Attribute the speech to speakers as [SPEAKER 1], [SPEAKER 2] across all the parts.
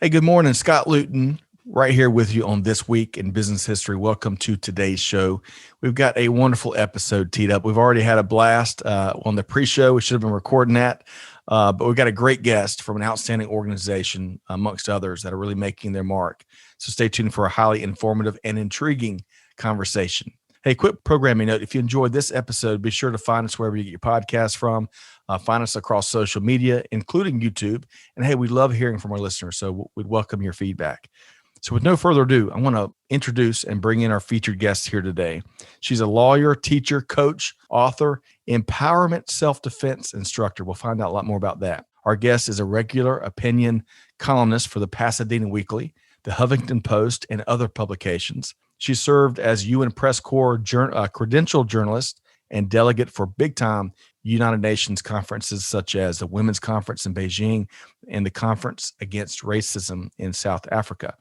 [SPEAKER 1] Hey, good morning. Scott Luton right here with you on This Week in Business History. Welcome to today's show. We've got a wonderful episode teed up. We've already had a blast on the pre-show. We should have been recording that, but we've got a great guest from an outstanding organization, amongst others, that are really making their mark. So stay tuned for a highly informative and intriguing conversation. Hey, quick programming note. If you enjoyed this episode, be sure to find us wherever you get your podcasts from. Find us across social media, including YouTube. And hey, we love hearing from our listeners, so we'd welcome your feedback. So with no further ado, I want to introduce and bring in our featured guest here today. She's a lawyer, teacher, coach, author, empowerment, self-defense instructor. We'll find out a lot more about that. Our guest is a regular opinion columnist for the Pasadena Weekly, the Huffington Post, and other publications. She served as UN Press Corps credentialed journalist and delegate for big-time United Nations conferences such as the Women's Conference in Beijing and the Conference Against Racism in South Africa.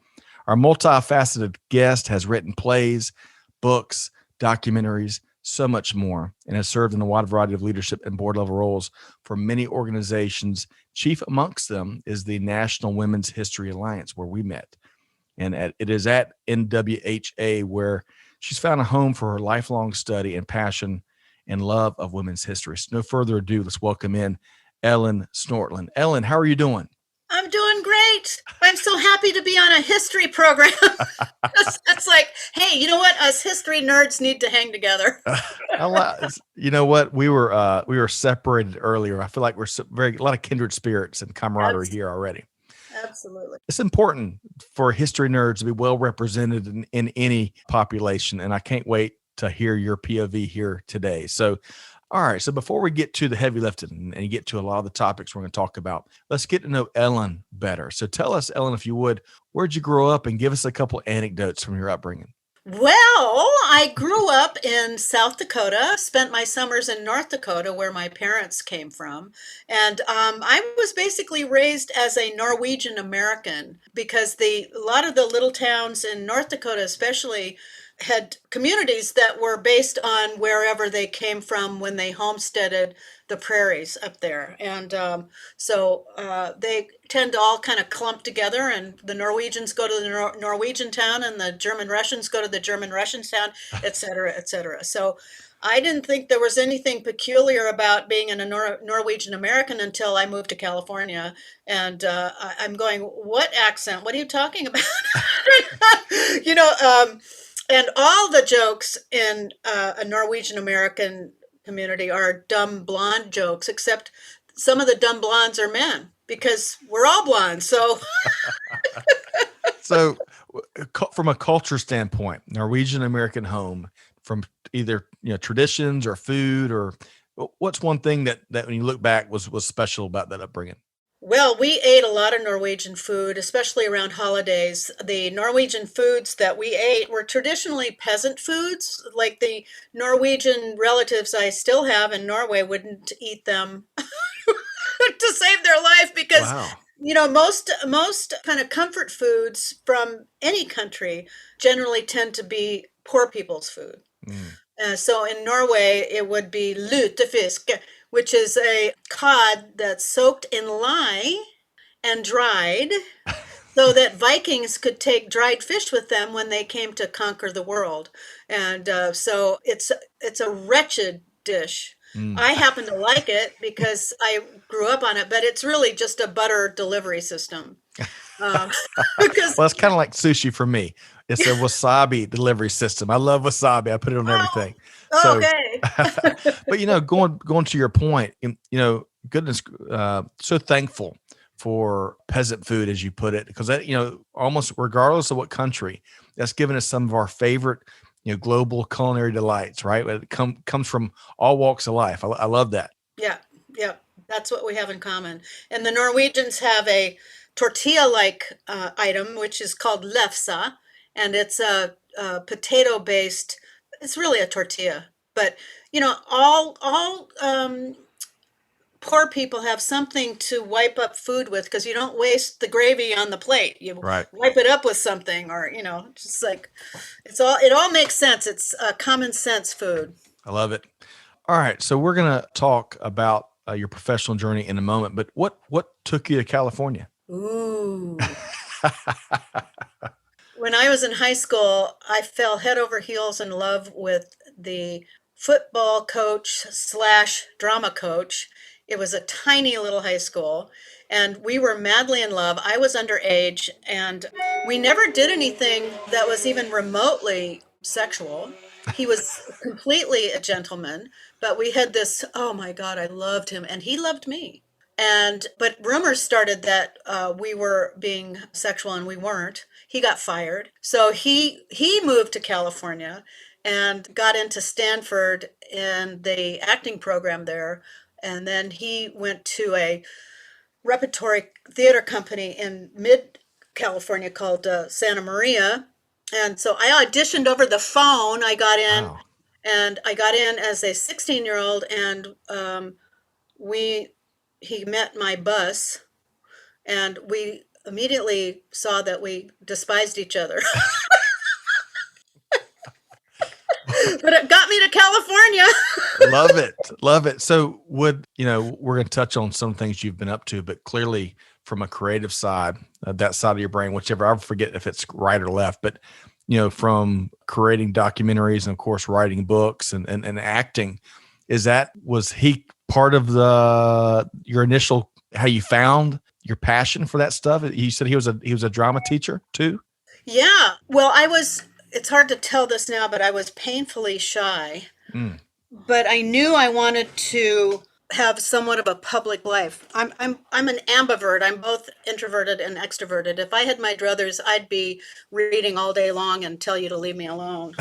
[SPEAKER 1] Our multifaceted guest has written plays, books, documentaries, so much more, and has served in a wide variety of leadership and board-level roles for many organizations. Chief amongst them is the National Women's History Alliance, where we met. And it is at NWHA where she's found a home for her lifelong study and passion and love of women's history. So no further ado, let's welcome in Ellen Snortland. Ellen, how are you doing?
[SPEAKER 2] I'm doing great. I'm so happy to be on a history program. It's like, hey, you know what? Us history nerds need to hang together.
[SPEAKER 1] You know what? We were separated earlier. I feel like we're a lot of kindred spirits and camaraderie here already.
[SPEAKER 2] Absolutely.
[SPEAKER 1] It's important for history nerds to be well represented in any population, and I can't wait to hear your POV here today. So, all right. So before we get to the heavy lifting and get to a lot of the topics we're going to talk about, let's get to know Ellen better. So tell us, Ellen, if you would, where'd you grow up, and give us a couple anecdotes from your upbringing?
[SPEAKER 2] Well, I grew up in South Dakota, spent my summers in North Dakota, where my parents came from. And I was basically raised as a Norwegian American because a lot of the little towns in North Dakota, especially, had communities that were based on wherever they came from when they homesteaded the prairies up there. And so they tend to all kind of clump together, and the Norwegians go to the Norwegian town and the German Russians go to the German Russian town, et cetera, et cetera. So I didn't think there was anything peculiar about being a Norwegian American until I moved to California. And I'm going, what accent? What are you talking about? you know, and all the jokes in a Norwegian American community are dumb blonde jokes, except some of the dumb blondes are men because we're all blonde. So,
[SPEAKER 1] so from a culture standpoint, Norwegian American home, from either traditions or food, or what's one thing that when you look back was special about that upbringing?
[SPEAKER 2] Well, we ate a lot of Norwegian food, especially around holidays. The Norwegian foods that we ate were traditionally peasant foods. Like the Norwegian relatives I still have in Norway wouldn't eat them to save their life because,
[SPEAKER 1] wow,
[SPEAKER 2] most kind of comfort foods from any country generally tend to be poor people's food. So in Norway, it would be lutefisk, which is a cod that's soaked in lye and dried so that Vikings could take dried fish with them when they came to conquer the world. And so it's a wretched dish. I happen to like it because I grew up on it, but it's really just a butter delivery system.
[SPEAKER 1] Well, it's kind of like sushi for me. It's a wasabi delivery system. I love wasabi. I put it on everything. So,
[SPEAKER 2] okay.
[SPEAKER 1] but going to your point, goodness, so thankful for peasant food, as you put it, because that, almost regardless of what country, that's given us some of our favorite, global culinary delights, right? It comes from all walks of life. I love that.
[SPEAKER 2] Yeah. That's what we have in common. And the Norwegians have a tortilla-like item, which is called lefse, and it's a potato-based. It's really a tortilla, but all poor people have something to wipe up food with because you don't waste the gravy on the plate. You wipe it up with something, or just like it all makes sense. It's common sense food.
[SPEAKER 1] I love it. All right, so we're gonna talk about your professional journey in a moment, but what took you to California?
[SPEAKER 2] Ooh. When I was in high school, I fell head over heels in love with the football coach slash drama coach. It was a tiny little high school, and we were madly in love. I was underage, and we never did anything that was even remotely sexual. He was completely a gentleman, but we had this, oh my God, I loved him, and he loved me. And but rumors started that we were being sexual and we weren't. He got fired, so he moved to California and got into Stanford in the acting program there. And then he went to a repertory theater company in mid California called Santa Maria. And so I auditioned over the phone.
[SPEAKER 1] Wow.
[SPEAKER 2] I got in as a 16-year-old, and we he met my bus, and we immediately saw that we despised each other. But it got me to California.
[SPEAKER 1] Love it. Love it. So we're going to touch on some things you've been up to, but clearly from a creative side, that side of your brain, whichever, I forget if it's right or left, but from creating documentaries and of course, writing books and acting, was he part of your initial, how you found your passion for that stuff? You said he was a drama teacher too?
[SPEAKER 2] Yeah. Well, it's hard to tell this now, but I was painfully shy.
[SPEAKER 1] Mm.
[SPEAKER 2] But I knew I wanted to have somewhat of a public life. I'm an ambivert. I'm both introverted and extroverted. If I had my druthers, I'd be reading all day long and tell you to leave me alone.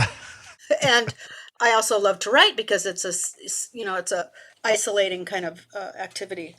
[SPEAKER 2] And I also love to write because it's a isolating kind of activity.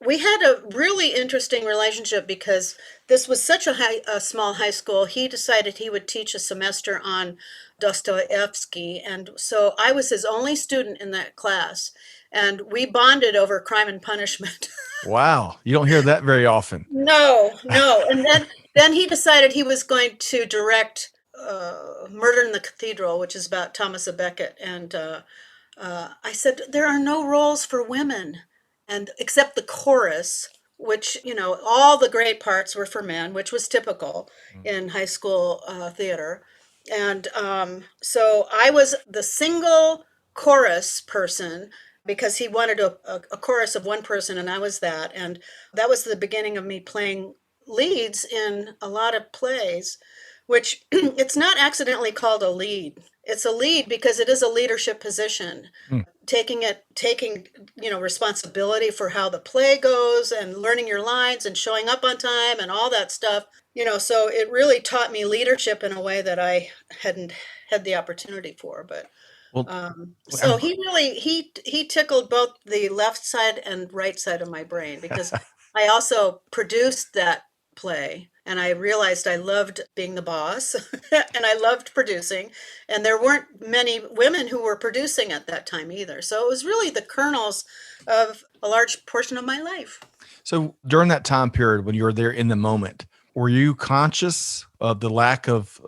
[SPEAKER 2] We had a really interesting relationship because this was such a small high school. He decided he would teach a semester on Dostoevsky, and so I was his only student in that class, and we bonded over Crime and Punishment.
[SPEAKER 1] Wow. You don't hear that very often.
[SPEAKER 2] No, no. And then he decided he was going to direct Murder in the Cathedral, which is about Thomas à Becket, and I said there are no roles for women, and except the chorus, which all the great parts were for men, which was typical in high school theater. And so I was the single chorus person because he wanted a chorus of one person, and I was that. And that was the beginning of me playing leads in a lot of plays, which it's not accidentally called a lead. It's a lead because it is a leadership position.
[SPEAKER 1] Mm.
[SPEAKER 2] Taking responsibility for how the play goes and learning your lines and showing up on time and all that stuff. So it really taught me leadership in a way that I hadn't had the opportunity for. But
[SPEAKER 1] Well,
[SPEAKER 2] so he tickled both the left side and right side of my brain because I also produced that play, and I realized I loved being the boss and I loved producing, and there weren't many women who were producing at that time either. So it was really the kernels of a large portion of my life.
[SPEAKER 1] So during that time period when you were there in the moment, were you conscious of the lack of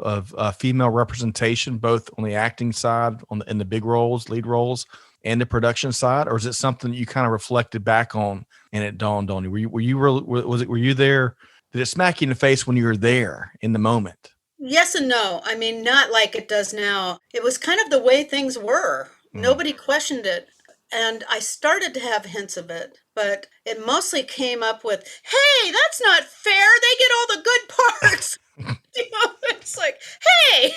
[SPEAKER 1] female representation, both on the acting side, in the big roles, lead roles, and the production side, or is it something that you kind of reflected back on and it dawned on you? Were you there? Did it smack you in the face when you were there in the moment?
[SPEAKER 2] Yes and no. I mean, not like it does now. It was kind of the way things were. Nobody questioned it. And I started to have hints of it, but it mostly came up with, hey, that's not fair. They get all the good parts. It's like, hey.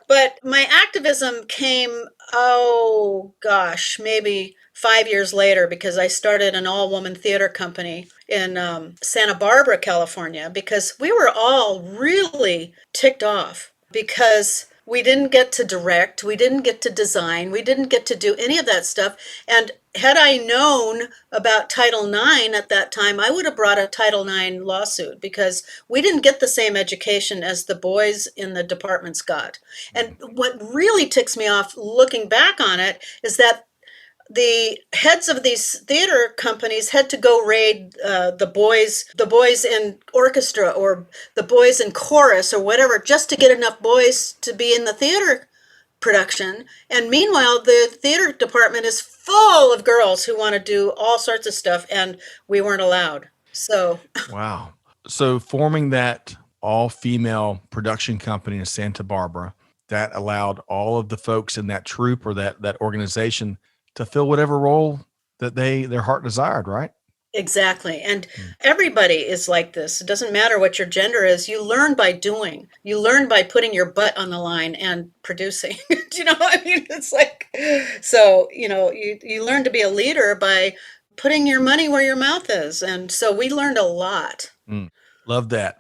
[SPEAKER 2] But my activism came, oh gosh, maybe 5 years later, because I started an all-woman theater company in Santa Barbara, California, because we were all really ticked off because we didn't get to direct, we didn't get to design, we didn't get to do any of that stuff. And had I known about Title IX at that time, I would have brought a Title IX lawsuit because we didn't get the same education as the boys in the departments got. And what really ticks me off looking back on it is that the heads of these theater companies had to go raid the boys in orchestra or the boys in chorus or whatever, just to get enough boys to be in the theater production. And meanwhile, the theater department is full of girls who want to do all sorts of stuff, and we weren't allowed. So
[SPEAKER 1] Wow. So forming that all-female production company in Santa Barbara, that allowed all of the folks in that troop or that organization to fill whatever role that their heart desired, right?
[SPEAKER 2] Exactly. And
[SPEAKER 1] Mm.
[SPEAKER 2] everybody is like this. It doesn't matter what your gender is. You learn by doing. You learn by putting your butt on the line and producing. Do you know what I mean? It's like, so, you learn to be a leader by putting your money where your mouth is. And so we learned a lot.
[SPEAKER 1] Mm. Love that.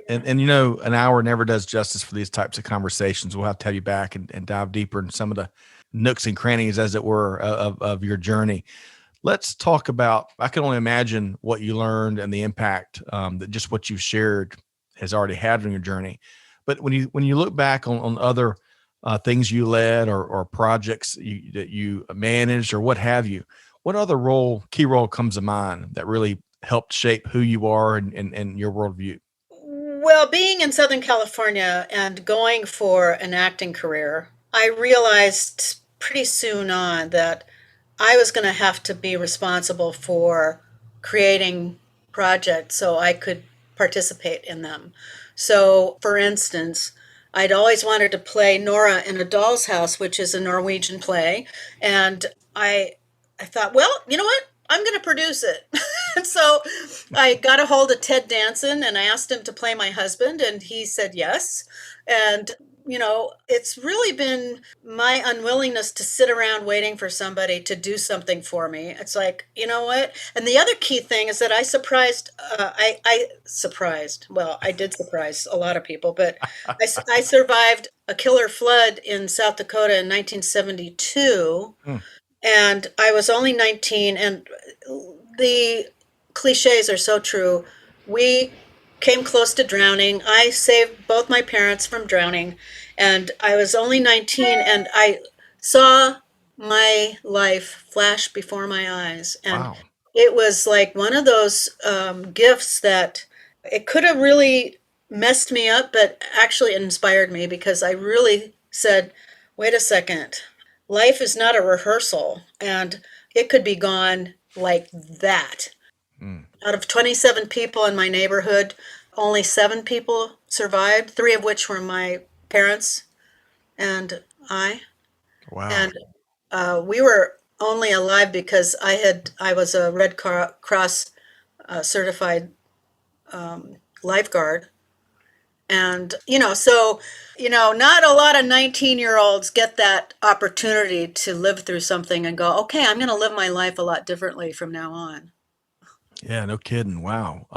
[SPEAKER 1] And an hour never does justice for these types of conversations. We'll have to have you back and dive deeper in some of the nooks and crannies, as it were, of your journey. Let's talk about, I can only imagine what you learned and the impact that just what you've shared has already had on your journey. But when you look back on other things you led or projects that you managed or what have you, what other key role comes to mind that really helped shape who you are and your worldview?
[SPEAKER 2] Well, being in Southern California and going for an acting career, I realized pretty soon on that I was going to have to be responsible for creating projects so I could participate in them. So, for instance, I'd always wanted to play Nora in A Doll's House, which is a Norwegian play, and I thought, well, you know what? I'm going to produce it. And so I got a hold of Ted Danson and I asked him to play my husband, and he said yes. And it's really been my unwillingness to sit around waiting for somebody to do something for me. It's like, you know what? And the other key thing is that I did surprise a lot of people, but I survived a killer flood in South Dakota in 1972. And I was only 19, and the cliches are so true. We came close to drowning. I saved both my parents from drowning, and I was only 19, and I saw my life flash before my eyes. And
[SPEAKER 1] Wow.
[SPEAKER 2] it was like one of those gifts that it could have really messed me up, but actually inspired me because I really said, wait a second, life is not a rehearsal, and it could be gone like that.
[SPEAKER 1] Mm.
[SPEAKER 2] Out of 27 people in my neighborhood, only 7 people survived, 3 of which were my parents and I.
[SPEAKER 1] Wow.
[SPEAKER 2] And we were only alive because I was a Red Cross certified lifeguard. And, not a lot of 19-year-olds get that opportunity to live through something and go, okay, I'm going to live my life a lot differently from now on.
[SPEAKER 1] Yeah, no kidding. Wow.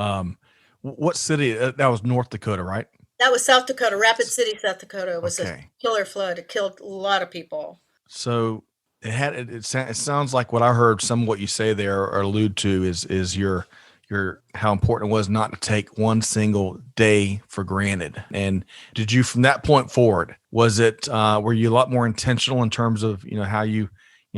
[SPEAKER 1] What city? That was North Dakota, right?
[SPEAKER 2] That was South Dakota, Rapid City, South Dakota. It was a
[SPEAKER 1] Okay.
[SPEAKER 2] killer flood. It killed a lot of people.
[SPEAKER 1] So it sounds like what I heard some of what you say there or allude to is your how important it was not to take one single day for granted. And did you, from that point forward, was it were you a lot more intentional in terms of how you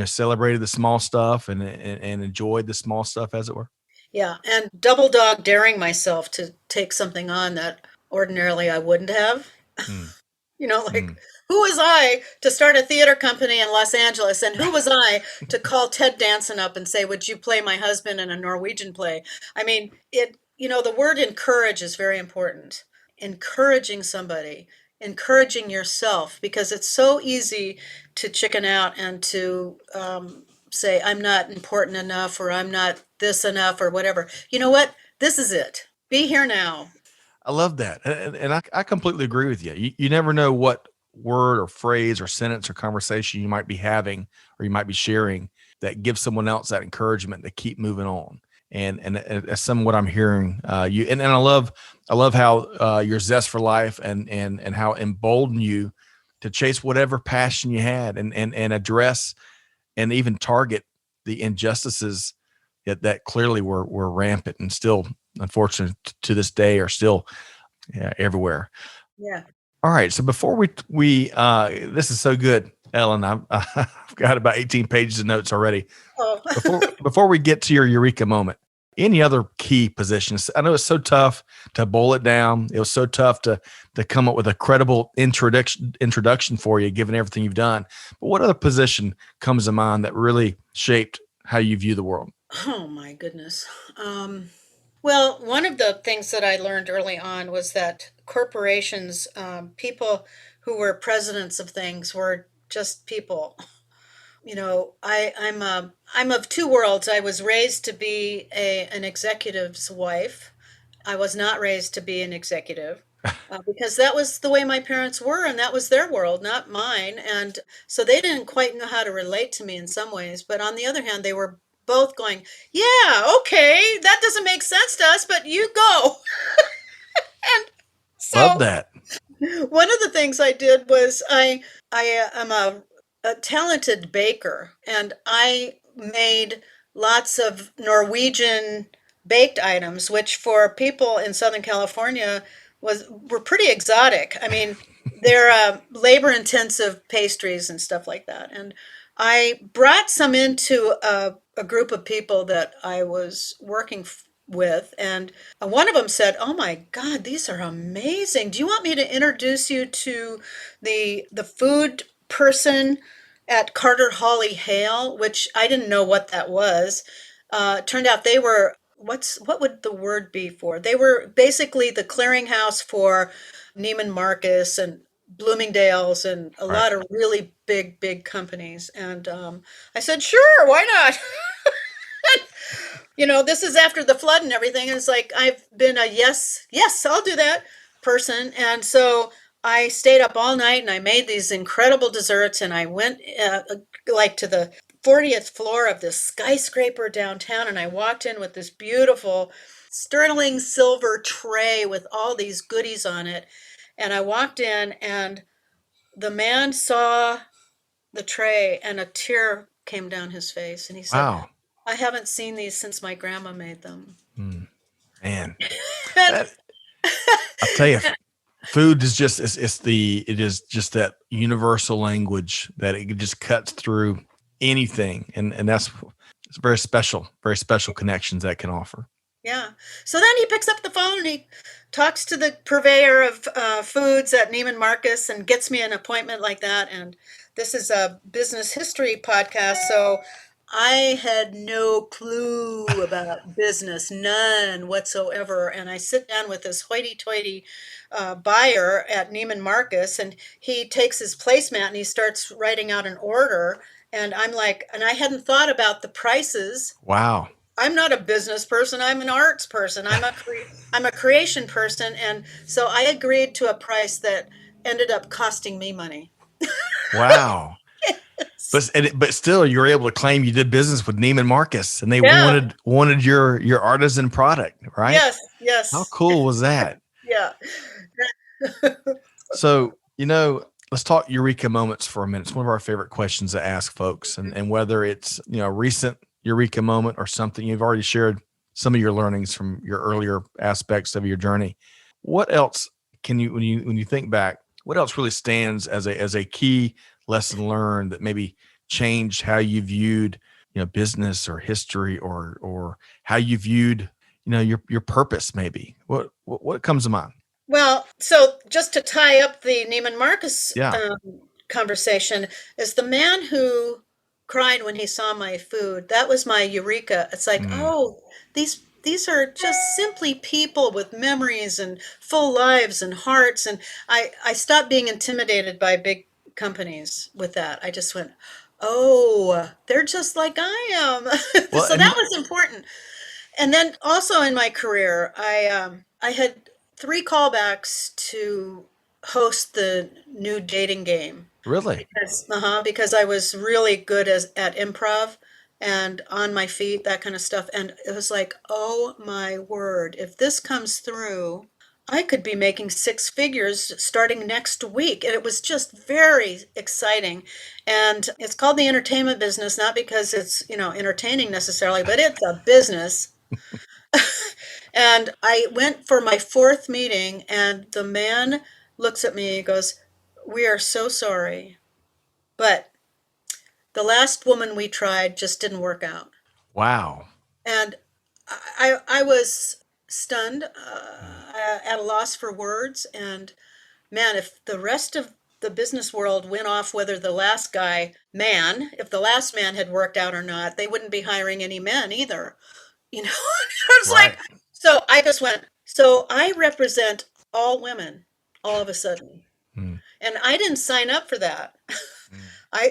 [SPEAKER 1] celebrated the small stuff and enjoyed the small stuff, as it were?
[SPEAKER 2] Yeah, and double dog daring myself to take something on that ordinarily I wouldn't have.
[SPEAKER 1] Mm.
[SPEAKER 2] Like,
[SPEAKER 1] Mm.
[SPEAKER 2] who was I to start a theater company in Los Angeles? And who was I to call Ted Danson up and say, would you play my husband in a Norwegian play? I mean, the word encourage is very important. Encouraging somebody, encouraging yourself, because it's so easy to chicken out and to say, I'm not important enough, or I'm not this enough, or whatever. You know what? This is it. Be here now.
[SPEAKER 1] I love that. And I completely agree with you. You never know what word or phrase or sentence or conversation you might be having or you might be sharing that gives someone else that encouragement to keep moving on. And that's some of what I'm hearing. And I love how your zest for life and how emboldened you to chase whatever passion you had and address and even target the injustices that clearly were rampant and still, unfortunately, to this day are still everywhere.
[SPEAKER 2] Yeah.
[SPEAKER 1] All right. So before we this is so good, Ellen. I've got about 18 pages of notes already.
[SPEAKER 2] Oh.
[SPEAKER 1] Before we get to your eureka moment, any other key positions? I know it's so tough to boil it down. It was so tough to come up with a credible introduction for you, given everything you've done. But what other position comes to mind that really shaped how you view the world?
[SPEAKER 2] Oh my goodness. Well, one of the things that I learned early on was that corporations, people who were presidents of things were just people. I'm of two worlds. I was raised to be an executive's wife. I was not raised to be an executive because that was the way my parents were, and that was their world, not mine. And so they didn't quite know how to relate to me in some ways. But on the other hand, they were both going, "Yeah, okay, that doesn't make sense to us, but you go." And
[SPEAKER 1] Love
[SPEAKER 2] so
[SPEAKER 1] that.
[SPEAKER 2] one of the things I did was I am a talented baker, and I made lots of Norwegian baked items, which for people in Southern California were pretty exotic. I mean, they're labor intensive pastries and stuff like that. And I brought some into a group of people that I was working with, and one of them said, "Oh my God, these are amazing. Do you want me to introduce you to the food person at Carter Hawley Hale?" Which I didn't know what that was. Turned out they were what would the word be for? They were basically the clearinghouse for Neiman Marcus and Bloomingdale's and a
[SPEAKER 1] Right.
[SPEAKER 2] lot of really big companies. And I said, "Sure, why not?" This is after the flood and everything. And it's like I've been a yes, I'll do that person. And so I stayed up all night and I made these incredible desserts. And I went like to the 40th floor of this skyscraper downtown. And I walked in with this beautiful sterling silver tray with all these goodies on it. And I walked in, and the man saw the tray and a tear came down his face. And he said,
[SPEAKER 1] Wow.
[SPEAKER 2] "I haven't seen these since my grandma made them."
[SPEAKER 1] Mm, man,
[SPEAKER 2] And
[SPEAKER 1] that I'll tell you, food is just it is just that universal language that it just cuts through anything, and that's it's very special connections that can offer.
[SPEAKER 2] yeah. So then he picks up the phone and he talks to the purveyor of foods at Neiman Marcus and gets me an appointment like that. And this is a business history podcast, so I had no clue about business, none whatsoever. And I sit down with this hoity-toity buyer at Neiman Marcus, and he takes his placemat and he starts writing out an order. And I'm like, and I hadn't thought about the prices.
[SPEAKER 1] Wow.
[SPEAKER 2] I'm not a business person. I'm an arts person. I'm a creation person, and so I agreed to a price that ended up costing me money.
[SPEAKER 1] Wow. But still, you were able to claim you did business with Neiman Marcus, and they
[SPEAKER 2] Yeah.
[SPEAKER 1] wanted your artisan product, right?
[SPEAKER 2] Yes.
[SPEAKER 1] How
[SPEAKER 2] Yes.
[SPEAKER 1] cool was that?
[SPEAKER 2] Yeah.
[SPEAKER 1] So, let's talk eureka moments for a minute. It's one of our favorite questions to ask folks. And whether it's, a recent eureka moment or something you've already shared some of your learnings from your earlier aspects of your journey. What else can you, when you think back, what else really stands as a key lesson learned that maybe changed how you viewed, business or history or how you viewed, your purpose maybe? What comes to mind?
[SPEAKER 2] Well, so just to tie up the Neiman Marcus
[SPEAKER 1] Yeah.
[SPEAKER 2] conversation, is the man who cried when he saw my food. That was my eureka. It's like,
[SPEAKER 1] Mm,
[SPEAKER 2] oh, these are just simply people with memories and full lives and hearts. And I stopped being intimidated by big companies with that. I just went, oh, they're just like I am.
[SPEAKER 1] well,
[SPEAKER 2] So that was important. And then also in my career, I had three callbacks to host the new dating game
[SPEAKER 1] really?
[SPEAKER 2] because I was really good at improv and on my feet, that kind of stuff. And it was like, oh my word, if this comes through, I could be making six figures starting next week. And it was just very exciting. And it's called the entertainment business, not because it's, entertaining necessarily, but it's a business. And I went for my fourth meeting, and the man looks at me and goes, "We are so sorry, but the last woman we tried just didn't work out."
[SPEAKER 1] Wow.
[SPEAKER 2] And I was stunned, at a loss for words. And man, if the rest of the business world went off whether if the last man had worked out or not, they wouldn't be hiring any men either. It's like,
[SPEAKER 1] Right.
[SPEAKER 2] So I just went, so I represent all women all of a sudden.
[SPEAKER 1] Mm,
[SPEAKER 2] And I didn't sign up for that.
[SPEAKER 1] mm.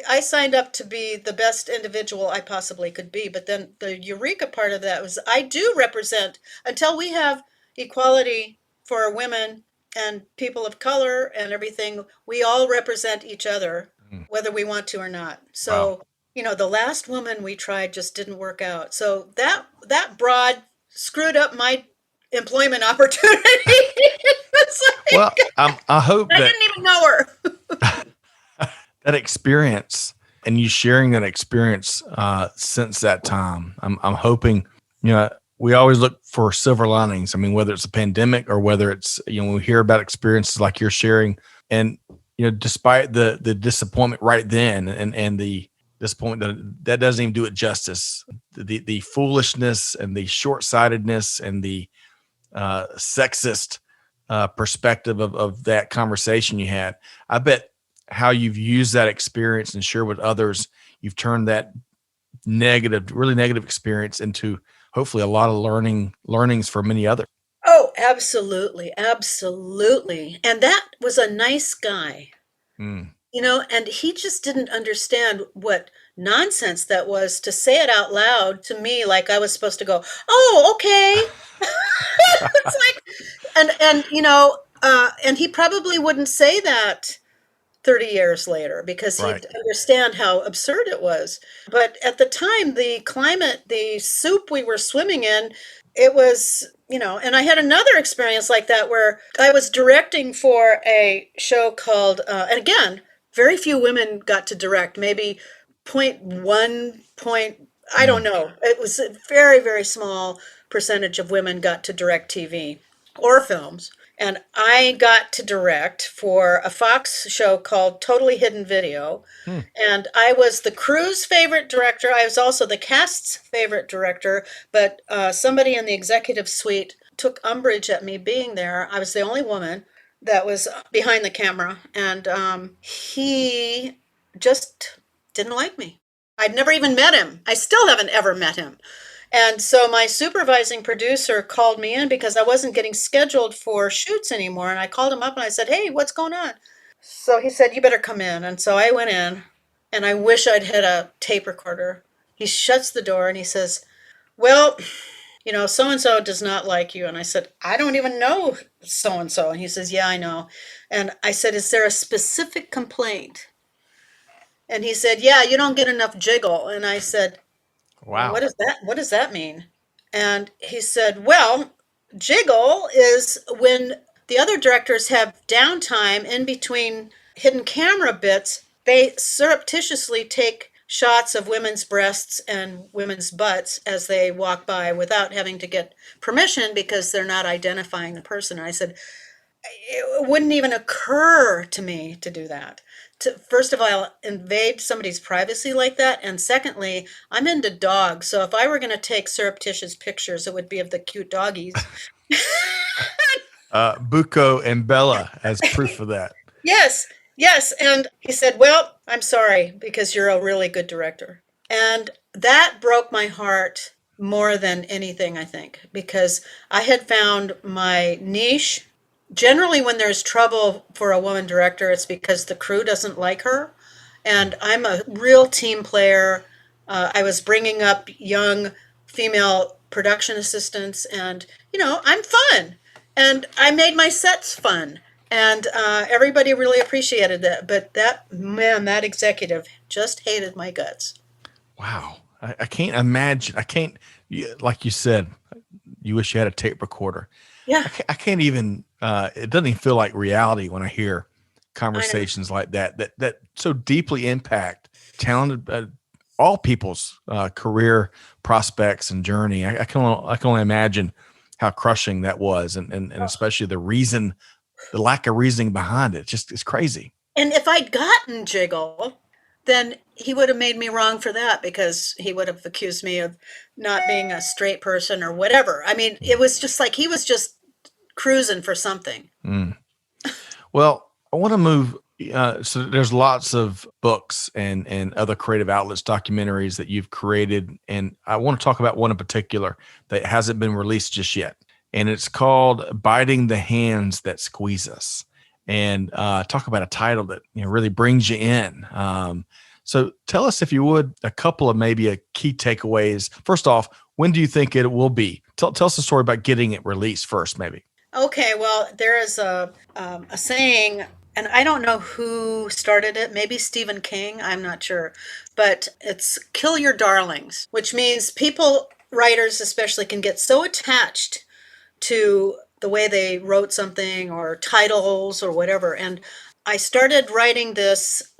[SPEAKER 2] I signed up to be the best individual I possibly could be. But then the eureka part of that was I do represent, until we have equality for women and people of color and everything, we all represent each other,
[SPEAKER 1] Mm.
[SPEAKER 2] whether we want to or not.
[SPEAKER 1] Wow.
[SPEAKER 2] So, the last woman we tried just didn't work out. So that broad screwed up my employment opportunity. It's
[SPEAKER 1] Well,
[SPEAKER 2] like,
[SPEAKER 1] I hope
[SPEAKER 2] I
[SPEAKER 1] that
[SPEAKER 2] didn't even know her.
[SPEAKER 1] that experience and you sharing that experience since that time, I'm hoping, we always look for silver linings. I mean, whether it's a pandemic or whether it's, we hear about experiences like you're sharing and, despite the disappointment right then and the disappointment that doesn't even do it justice, the foolishness and the short-sightedness and the sexist perspective of that conversation you had. I bet how you've used that experience and share with others, you've turned that really negative experience into hopefully a lot of learnings for many others.
[SPEAKER 2] Oh, absolutely, absolutely. And that was a nice guy,
[SPEAKER 1] Mm.
[SPEAKER 2] and he just didn't understand what nonsense that was to say it out loud to me like I was supposed to go, "Oh, okay." It's like, and he probably wouldn't say that 30 years later because
[SPEAKER 1] Right.
[SPEAKER 2] he'd understand how absurd it was. But at the time, the climate, the soup we were swimming in, it was, and I had another experience like that where I was directing for a show called, and again, very few women got to direct, maybe point 1 point, I don't
[SPEAKER 1] Mm.
[SPEAKER 2] know. It was a very, very small percentage of women got to direct TV or films. And I got to direct for a Fox show called Totally Hidden Video.
[SPEAKER 1] Hmm.
[SPEAKER 2] And I was the crew's favorite director. I was also the cast's favorite director. But somebody in the executive suite took umbrage at me being there. I was the only woman that was behind the camera. And he just didn't like me. I'd never even met him. I still haven't ever met him. And so my supervising producer called me in because I wasn't getting scheduled for shoots anymore. And I called him up and I said, "Hey, what's going on?" So he said, "You better come in." And so I went in and I wish I'd had a tape recorder. He shuts the door and he says, "Well, so and so does not like you." And I said, "I don't even know so and so." And he says, "Yeah, I know." And I said, "Is there a specific complaint?" And he said, "Yeah, you don't get enough jiggle." And I said, "What
[SPEAKER 1] Wow.
[SPEAKER 2] is that? What does that mean?" And he said, "Well, jiggle is when the other directors have downtime in between hidden camera bits, they surreptitiously take shots of women's breasts and women's butts as they walk by without having to get permission because they're not identifying the person." And I said, "It wouldn't even occur to me to do that. To first of all, invade somebody's privacy like that, and secondly, I'm into dogs, so if I were going to take surreptitious pictures, it would be of the cute doggies."
[SPEAKER 1] Bucco and Bella as proof of that.
[SPEAKER 2] Yes, yes. And he said, "Well, I'm sorry because you're a really good director." And that broke my heart more than anything, I think, because I had found my niche. Generally, when there's trouble for a woman director, it's because the crew doesn't like her. And I'm a real team player. I was bringing up young female production assistants, and, I'm fun. And I made my sets fun. And everybody really appreciated that. But that executive just hated my guts.
[SPEAKER 1] Wow. I can't imagine. Like you said, you wish you had a tape recorder.
[SPEAKER 2] Yeah,
[SPEAKER 1] I can't even, it doesn't even feel like reality when I hear
[SPEAKER 2] I know.
[SPEAKER 1] conversations like that so deeply impact talented, all people's career prospects and journey. I can only imagine how crushing that was. And especially the lack of reasoning behind it. It's crazy.
[SPEAKER 2] And if I'd gotten Jiggle, then he would have made me wrong for that because he would have accused me of not being a straight person or whatever. I mean, it was just like he was just cruising for something.
[SPEAKER 1] Mm. Well, I want to move. So there's lots of books and other creative outlets, documentaries that you've created, and I want to talk about one in particular that hasn't been released just yet. and it's called "Biting the Hands That Squeeze Us." And talk about a title that really brings you in. So tell us, if you would, a couple of maybe a key takeaways. First off, when do you think it will be? Tell us the story about getting it released first, maybe.
[SPEAKER 2] Okay, well, there is a saying, and I don't know who started it, maybe Stephen King, I'm not sure, but it's kill your darlings, which means people, writers especially, can get so attached to the way they wrote something or titles or whatever. And I started writing this,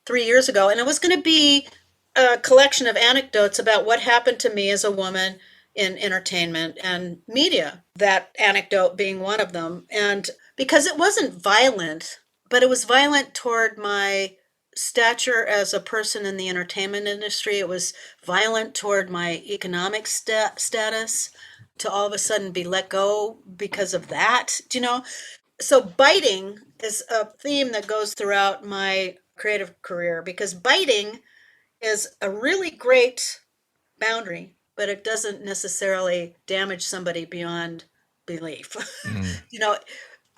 [SPEAKER 2] 3 years ago, and it was going to be a collection of anecdotes about what happened to me as a woman in entertainment and media, that anecdote being one of them. And because it wasn't violent, but it was violent toward my stature as a person in the entertainment industry. It was violent toward my economic status to all of a sudden be let go because of that, So biting is a theme that goes throughout my creative career, because biting is a really great boundary, but it doesn't necessarily damage somebody beyond belief.
[SPEAKER 1] Mm.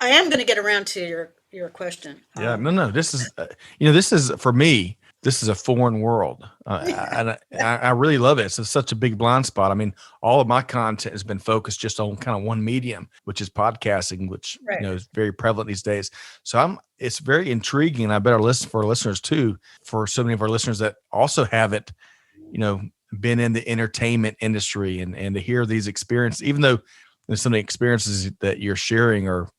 [SPEAKER 2] I am going to get around to your question.
[SPEAKER 1] Yeah, no. This is, this is for me. This is a foreign world, and I really love it. It's such a big blind spot. I mean, all of my content has been focused just on kind of one medium, which is podcasting, which
[SPEAKER 2] Right.
[SPEAKER 1] is very prevalent these days. So it's very intriguing, and I bet for our listeners too, for so many of our listeners that also haven't, been in the entertainment industry, and to hear these experiences, even though some of the experiences that you're sharing are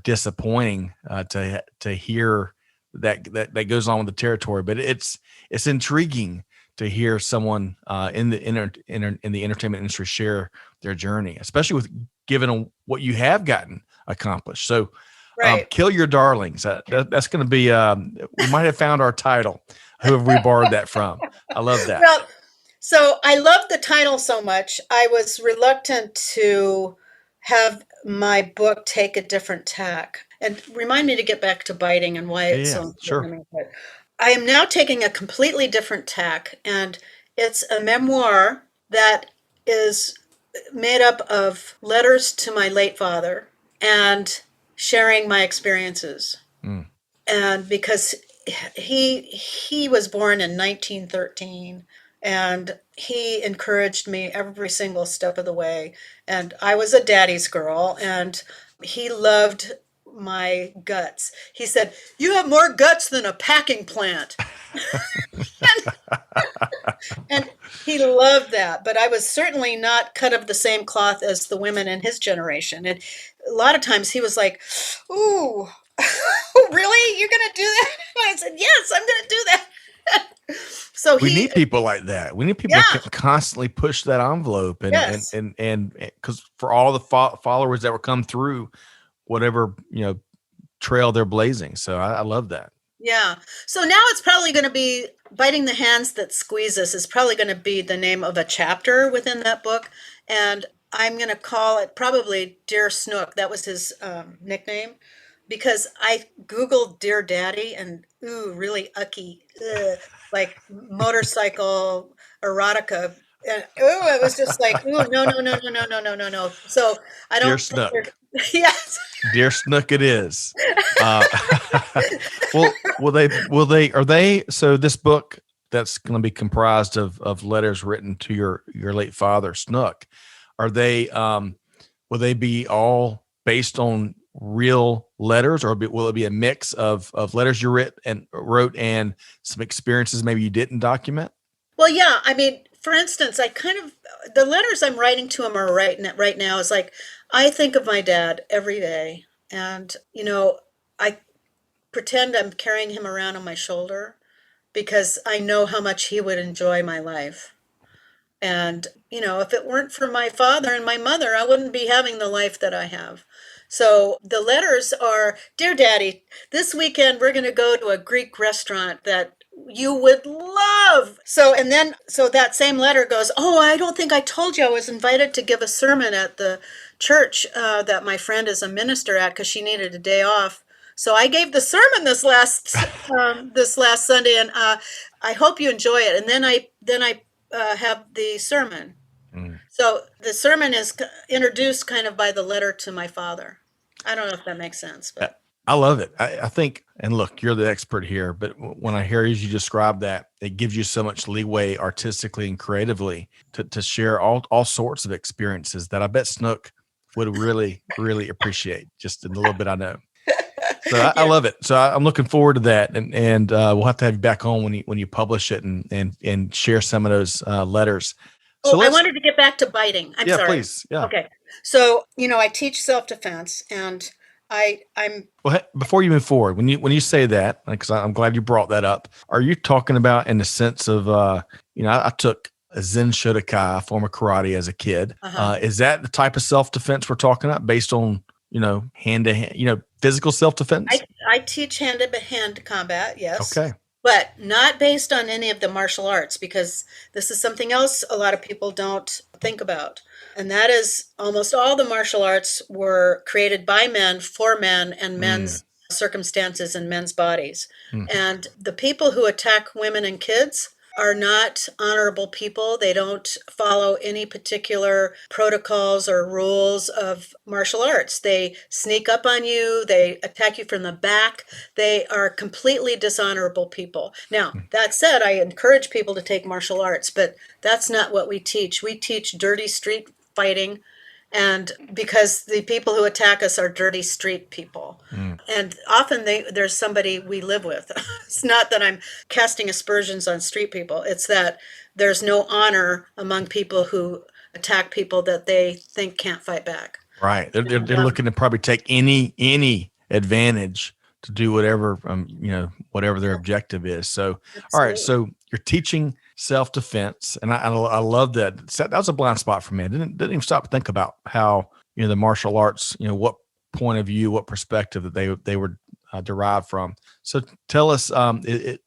[SPEAKER 1] disappointing, to hear that goes on with the territory, but it's intriguing to hear someone in the in the entertainment industry share their journey, especially with given what you have gotten accomplished. So,
[SPEAKER 2] Right.
[SPEAKER 1] kill your darlings. That's going to be. We might have found our title. Whoever we borrowed that from. I love that.
[SPEAKER 2] Well, so I love the title so much. I was reluctant to have my book take a different tack. And remind me to get back to biting and why it's
[SPEAKER 1] Yeah,
[SPEAKER 2] so important
[SPEAKER 1] sure.
[SPEAKER 2] to me. But I am now taking a completely different tack, and it's a memoir that is made up of letters to my late father and sharing my experiences.
[SPEAKER 1] Mm.
[SPEAKER 2] And because he was born in 1913, and he encouraged me every single step of the way, and I was a daddy's girl, and he loved my guts. He said, "You have more guts than a packing plant." And he loved that, but I was certainly not cut of the same cloth as the women in his generation. And a lot of times he was like, "Ooh, really? You're going to do that?" And I said, "Yes, I'm going to do that." So
[SPEAKER 1] We need people like that. We need people
[SPEAKER 2] yeah,
[SPEAKER 1] to constantly push that envelope, and
[SPEAKER 2] yes,
[SPEAKER 1] because for all the followers that will come through whatever trail they're blazing. So I love that.
[SPEAKER 2] yeah. So now it's probably going to be biting the hands that squeeze us is probably going to be the name of a chapter within that book, and I'm going to call it probably Dear Snook. That was his nickname, because I Googled Dear Daddy, and ooh, really ucky, like motorcycle erotica. And ooh, it was just like, ooh, no, no, no, no, no, no, no, no, no. So I
[SPEAKER 1] Dear
[SPEAKER 2] don't think
[SPEAKER 1] Snook.
[SPEAKER 2] yes.
[SPEAKER 1] Dear Snook, it is. Uh, well, are they, so this book that's going to be comprised of letters written to your late father, Snook, are they, will they be all based on real letters, or will it be a mix of letters you wrote and some experiences maybe you didn't document?
[SPEAKER 2] Well, yeah. I mean, for instance, the letters I'm writing to him are right now is like, I think of my dad every day, and I pretend I'm carrying him around on my shoulder because I know how much he would enjoy my life. And, if it weren't for my father and my mother, I wouldn't be having the life that I have. So the letters are, "Dear Daddy, this weekend we're going to go to a Greek restaurant that you would love." So that same letter goes, "Oh, I don't think I told you I was invited to give a sermon at the church that my friend is a minister at, because she needed a day off. So I gave the sermon this last Sunday, and I hope you enjoy it." And then I have the sermon.
[SPEAKER 1] Mm.
[SPEAKER 2] So the sermon is introduced kind of by the letter to my father. I don't know if that makes sense,
[SPEAKER 1] I
[SPEAKER 2] but
[SPEAKER 1] I love it. I think, and look, you're the expert here, but when I hear you describe that, it gives you so much leeway artistically and creatively to share all sorts of experiences that I bet Snook would really, really appreciate just in a little bit I know. So I
[SPEAKER 2] yeah.
[SPEAKER 1] love it. So I'm looking forward to that, and we'll have to have you back on when you publish it and share some of those letters. So
[SPEAKER 2] Oh, I
[SPEAKER 1] let's,
[SPEAKER 2] wanted to get back to biting. I'm
[SPEAKER 1] yeah,
[SPEAKER 2] sorry.
[SPEAKER 1] please, yeah.
[SPEAKER 2] Okay. So, I teach self-defense and I'm
[SPEAKER 1] Well, before you move forward, when you say that, because I'm glad you brought that up, are you talking about in the sense of, I took a Zen Shotokai, a form of karate as a kid.
[SPEAKER 2] uh-huh.
[SPEAKER 1] Is that the type of self defense we're talking about, based on hand to hand, physical self defense?
[SPEAKER 2] I teach hand-to-hand combat, yes,
[SPEAKER 1] Okay,
[SPEAKER 2] but not based on any of the martial arts because this is something else a lot of people don't think about. And that is almost all the martial arts were created by men for men and
[SPEAKER 1] mm,
[SPEAKER 2] men's circumstances and men's bodies.
[SPEAKER 1] mm,
[SPEAKER 2] And the people who attack women and kids are not honorable people. They don't follow any particular protocols or rules of martial arts. They sneak up on you, they attack you from the back. They are completely dishonorable people. Now,
[SPEAKER 1] mm.
[SPEAKER 2] that said, I encourage people to take martial arts, but that's not what we teach. We teach dirty street fighting, and because the people who attack us are dirty street people,
[SPEAKER 1] Mm.
[SPEAKER 2] and often there's somebody we live with. It's not that I'm casting aspersions on street people, it's that there's no honor among people who attack people that they think can't fight back.
[SPEAKER 1] Right. They're
[SPEAKER 2] And,
[SPEAKER 1] looking to probably take any advantage to do whatever whatever their objective is. So, all right.
[SPEAKER 2] absolutely.
[SPEAKER 1] So you're teaching self defense, and I love that. That was a blind spot for me. I didn't even stop to think about how the martial arts, what point of view, what perspective that they were derived from. So tell us,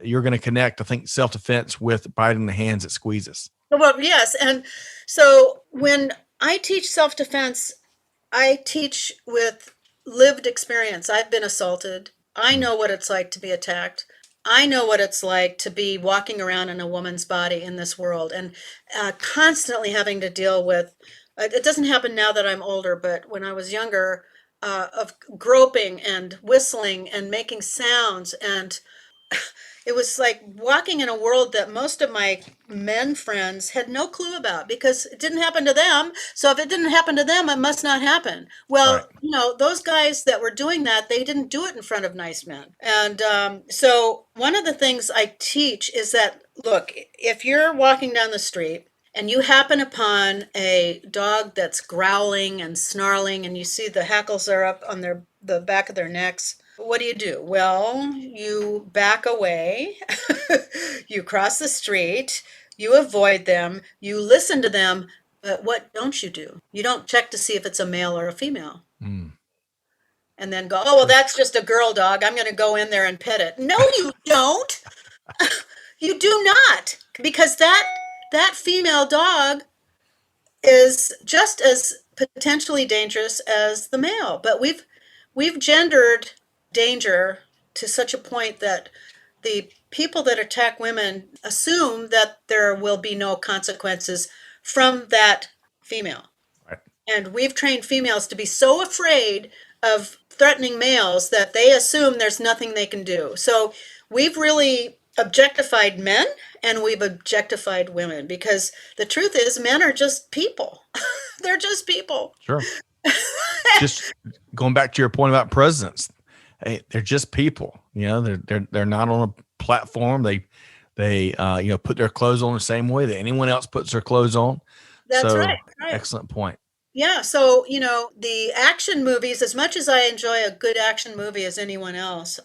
[SPEAKER 1] you're going to connect, I think, self defense with biting the hands that squeezes.
[SPEAKER 2] Well, yes, and so when I teach self-defense, I teach with lived experience. I've been assaulted. I
[SPEAKER 1] Mm.
[SPEAKER 2] know what it's like to be attacked. I know what it's like to be walking around in a woman's body in this world and constantly having to deal with. It doesn't happen now that I'm older, but when I was younger, of groping and whistling and making sounds, and it was like walking in a world that most of my men friends had no clue about because it didn't happen to them. So if it didn't happen to them, it must not happen.
[SPEAKER 1] Right.
[SPEAKER 2] Well, those guys that were doing that, they didn't do it in front of nice men. And so one of the things I teach is that, look, if you're walking down the street and you happen upon a dog that's growling and snarling and you see the hackles are up on the back of their necks, what do? Well, you back away, you cross the street, you avoid them, you listen to them, but what don't you do? You don't check to see if it's a male or a female
[SPEAKER 1] Mm.
[SPEAKER 2] and then go, oh, well,
[SPEAKER 1] True.
[SPEAKER 2] that's just a girl dog. I'm going to go in there and pet it. No, you don't. You do not, because that female dog is just as potentially dangerous as the male. But we've gendered danger to such a point that the people that attack women assume that there will be no consequences from that female.
[SPEAKER 1] Right.
[SPEAKER 2] And we've trained females to be so afraid of threatening males that they assume there's nothing they can do. So we've really objectified men and we've objectified women because the truth is men are just people. They're just people.
[SPEAKER 1] Sure. Just going back to your point about presidents, hey, they're just people. They're not on a platform. They put their clothes on the same way that anyone else puts their clothes on.
[SPEAKER 2] That's
[SPEAKER 1] So
[SPEAKER 2] right. Right.
[SPEAKER 1] excellent point.
[SPEAKER 2] Yeah, so the action movies, as much as I enjoy a good action movie as anyone else,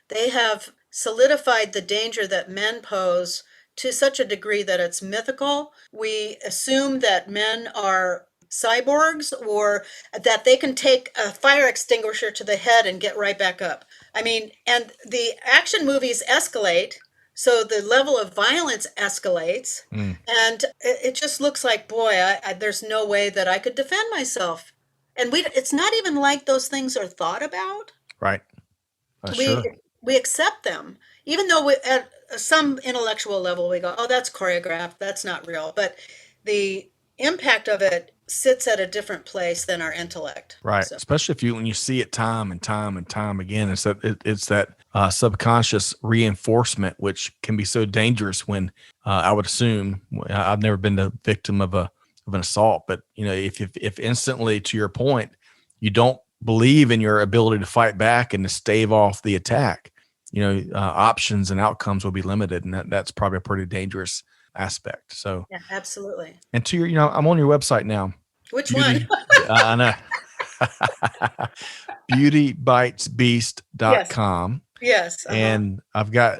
[SPEAKER 2] they have solidified the danger that men pose to such a degree that it's mythical. We assume that men are cyborgs or that they can take a fire extinguisher to the head and get right back up. I mean, and the action movies escalate, so the level of violence escalates.
[SPEAKER 1] Mm.
[SPEAKER 2] And it just looks like, boy, there's no way that I could defend myself. And it's not even like those things are thought about.
[SPEAKER 1] Right.
[SPEAKER 2] We
[SPEAKER 1] Sure.
[SPEAKER 2] we accept them, even though at some intellectual level we go, oh, that's choreographed, that's not real. But the impact of it sits at a different place than our intellect.
[SPEAKER 1] Right.
[SPEAKER 2] So
[SPEAKER 1] Especially when you see it time and time and time again, it's that subconscious reinforcement, which can be so dangerous when I would assume I've never been the victim of an assault, but if instantly, to your point, you don't believe in your ability to fight back and to stave off the attack, options and outcomes will be limited, and that's probably a pretty dangerous aspect. So,
[SPEAKER 2] yeah, absolutely.
[SPEAKER 1] and to your, I'm on your website now.
[SPEAKER 2] Which one?
[SPEAKER 1] Beauty, I know.
[SPEAKER 2] Yes.
[SPEAKER 1] Beautybitesbeast.com.
[SPEAKER 2] Yes.
[SPEAKER 1] And I've got,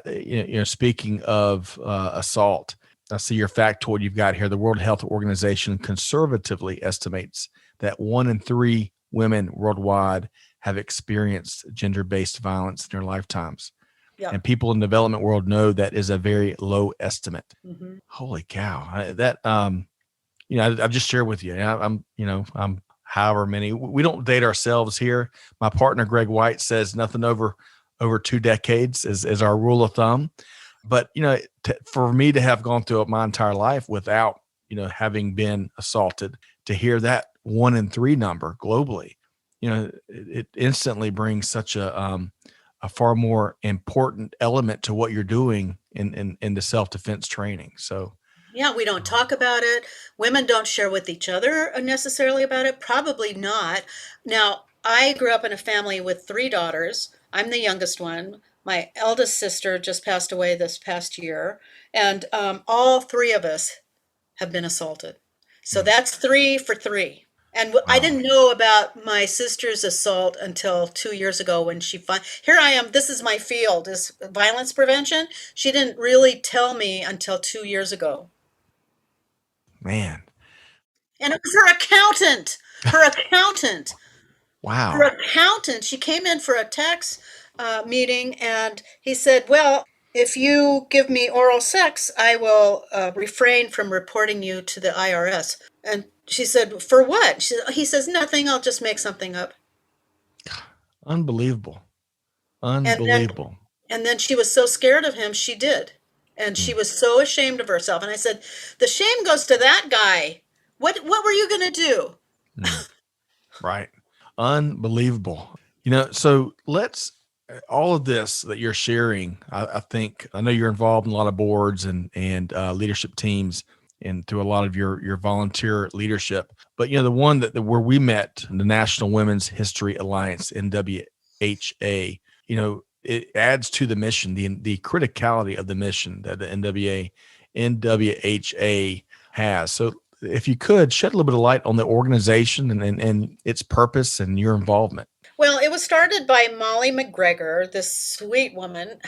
[SPEAKER 1] speaking of assault, I see your factoid you've got here. The World Health Organization conservatively estimates that 1 in 3 women worldwide have experienced gender-based violence in their lifetimes.
[SPEAKER 2] Yeah.
[SPEAKER 1] And people in the development world know that is a very low estimate.
[SPEAKER 2] Mm-hmm.
[SPEAKER 1] Holy cow. I've just shared with you. I'm however many. We don't date ourselves here. My partner, Greg White, says nothing over 2 decades is our rule of thumb. But, for me to have gone through my entire life without, having been assaulted, to hear that 1 in 3 number globally, it instantly brings such a far more important element to what you're doing in the self-defense training. So,
[SPEAKER 2] yeah, we don't talk about it. Women don't share with each other necessarily about it. Probably not. Now, I grew up in a family with 3 daughters. I'm the youngest one. My eldest sister just passed away this past year, and all 3 of us have been assaulted. So that's 3 for 3. And I
[SPEAKER 1] wow.
[SPEAKER 2] didn't know about my sister's assault until 2 years ago when here I am. This is my field, is violence prevention. She didn't really tell me until 2 years ago.
[SPEAKER 1] Man.
[SPEAKER 2] And it was her accountant. Her accountant. Her
[SPEAKER 1] Wow.
[SPEAKER 2] accountant. She came in for a tax meeting, and he said, "Well, if you give me oral sex, I will refrain from reporting you to the IRS." And she said, "For what?" He says, "Nothing. I'll just make something up."
[SPEAKER 1] Unbelievable.
[SPEAKER 2] And then,
[SPEAKER 1] Unbelievable.
[SPEAKER 2] and then she was so scared of him, she did. And she
[SPEAKER 1] Mm,
[SPEAKER 2] was so ashamed of herself. And I said, "The shame goes to that guy. What were you going to do?"
[SPEAKER 1] mm. Right. Unbelievable. So let's, all of this that you're sharing, I think, I know you're involved in a lot of boards and leadership teams and through a lot of your volunteer leadership. But, the one where we met, the National Women's History Alliance, NWHA, it adds to the mission, the criticality of the mission that the NWHA has. So if you could shed a little bit of light on the organization and its purpose and your involvement.
[SPEAKER 2] Well, it was started by Molly McGregor, this sweet woman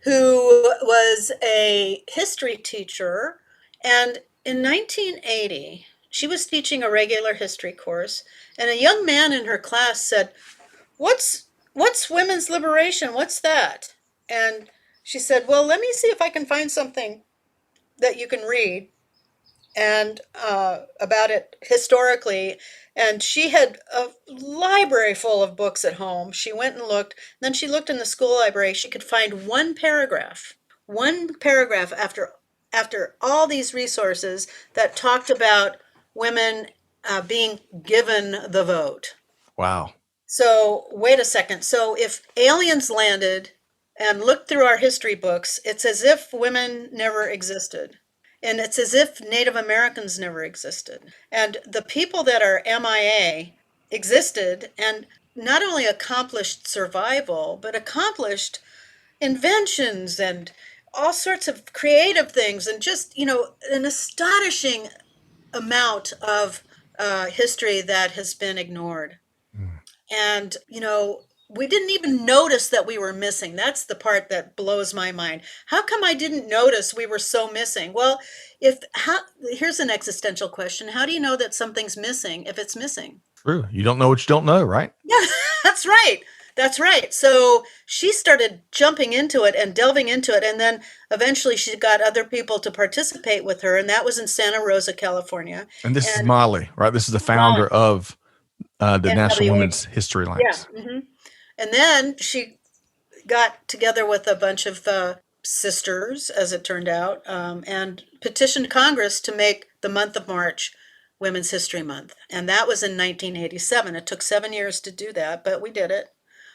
[SPEAKER 2] who was a history teacher. And in 1980, she was teaching a regular history course, and a young man in her class said, What's women's liberation? What's that?" And she said, "Well, let me see if I can find something that you can read and about it historically." And she had a library full of books at home. She went and looked. Then she looked in the school library. She could find one paragraph after all these resources that talked about women being given the vote.
[SPEAKER 1] Wow.
[SPEAKER 2] So wait a second. So if aliens landed and looked through our history books, it's as if women never existed. And it's as if Native Americans never existed. And the people that are MIA existed and not only accomplished survival, but accomplished inventions and all sorts of creative things, and just, an astonishing amount of history that has been ignored.
[SPEAKER 1] Mm.
[SPEAKER 2] And, we didn't even notice that we were missing. That's the part that blows my mind. How come I didn't notice we were so missing? Well, here's an existential question. How do you know that something's missing if it's missing?
[SPEAKER 1] True. You don't know what you don't know, right?
[SPEAKER 2] Yeah, that's right. That's right. So she started jumping into it and delving into it. And then eventually she got other people to participate with her. And that was in Santa Rosa, California.
[SPEAKER 1] And this is
[SPEAKER 2] And
[SPEAKER 1] Molly, right? This is the
[SPEAKER 2] Molly,
[SPEAKER 1] founder of the National
[SPEAKER 2] NWA.
[SPEAKER 1] Women's History
[SPEAKER 2] Yeah.
[SPEAKER 1] Alliance.
[SPEAKER 2] Hmm. And then she got together with a bunch of sisters, as it turned out, and petitioned Congress to make the month of March Women's History Month. And that was in 1987. It took 7 years to do that, but we did it.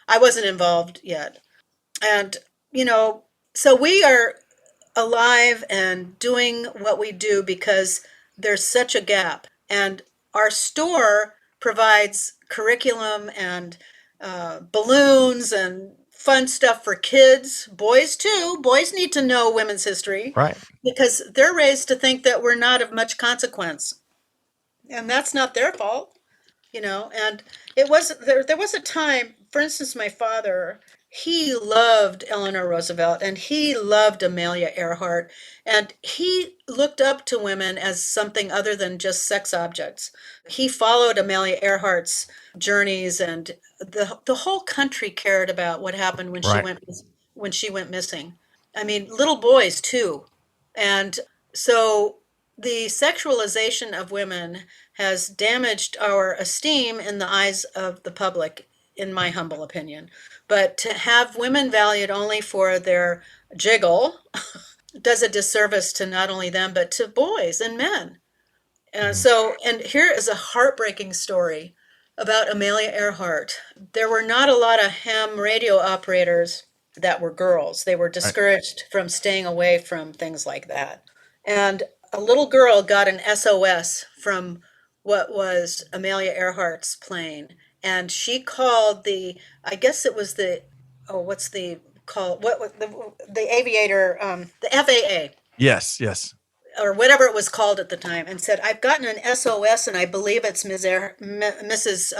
[SPEAKER 2] I wasn't involved yet. And, you know, so we are alive and doing what we do because there's such a gap. And our store provides curriculum and balloons and fun stuff for kids, boys too. Boys need to know women's history
[SPEAKER 1] Right.
[SPEAKER 2] because they're raised to think that we're not of much consequence. And that's not their fault, and there was a time, for instance, my father, he loved Eleanor Roosevelt and he loved Amelia Earhart, and he looked up to women as something other than just sex objects. He followed Amelia Earhart's journeys, and the whole country cared about what happened when
[SPEAKER 1] Right.
[SPEAKER 2] she went missing. I mean, little boys too. And so the sexualization of women has damaged our esteem in the eyes of the public, in my humble opinion. But to have women valued only for their jiggle does a disservice to not only them, but to boys and men. And
[SPEAKER 1] Mhm.
[SPEAKER 2] so, and here is a heartbreaking story about Amelia Earhart. There were not a lot of ham radio operators that were girls. They were
[SPEAKER 1] Right.
[SPEAKER 2] discouraged from staying away from things like that. And a little girl got an SOS from what was Amelia Earhart's plane. And she called I guess it was what's the call? What was the aviator, the FAA,
[SPEAKER 1] Yes. Yes.
[SPEAKER 2] or whatever it was called at the time, and said, "I've gotten an SOS, and I believe it's Mrs.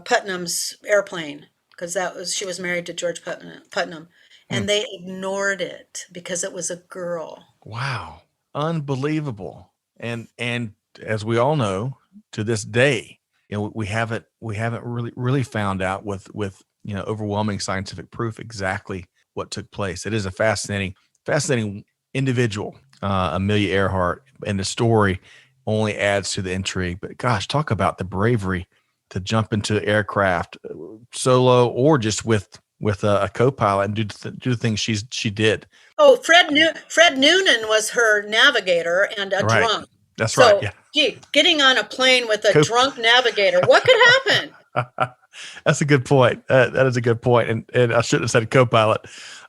[SPEAKER 2] Putnam's airplane," because she was married to George Putnam,
[SPEAKER 1] Hmm.
[SPEAKER 2] and they ignored it because it was a girl.
[SPEAKER 1] Wow. Unbelievable. And as we all know, to this day, we haven't really found out with overwhelming scientific proof exactly what took place. It is a fascinating individual, Amelia Earhart, and the story only adds to the intrigue. But gosh, talk about the bravery to jump into aircraft solo or just with a co-pilot and do the things she did.
[SPEAKER 2] Oh, Fred Noonan was her navigator and a
[SPEAKER 1] Right.
[SPEAKER 2] drunk.
[SPEAKER 1] That's right.
[SPEAKER 2] So,
[SPEAKER 1] Yeah.
[SPEAKER 2] gee, getting on a plane with a
[SPEAKER 1] Co-
[SPEAKER 2] drunk navigator, what could happen?
[SPEAKER 1] That's a good point. That is a good point. And I shouldn't have said co-pilot.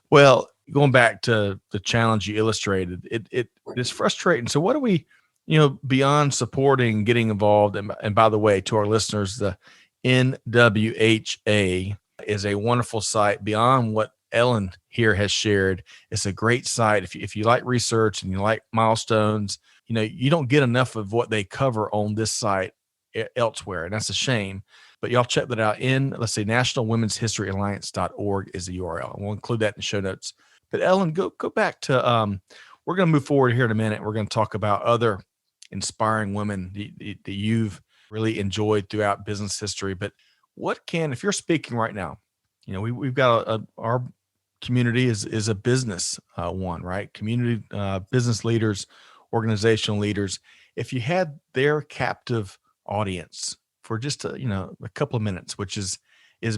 [SPEAKER 1] Well, going back to the challenge you illustrated, it is frustrating. So what do we, beyond supporting, getting involved, and by the way, to our listeners, the NWHA is a wonderful site beyond what Ellen here has shared. It's a great site. If you like research and you like milestones, you don't get enough of what they cover on this site elsewhere. And that's a shame. But y'all check that out let's say, National Women's History Alliance.org is the URL. And we'll include that in the show notes. But Ellen, go back to, we're going to move forward here in a minute. We're going to talk about other inspiring women that you've really enjoyed throughout business history. But if you're speaking right now, we've got our community is a business one, right? Community business leaders, organizational leaders. If you had their captive audience for just a couple of minutes, which is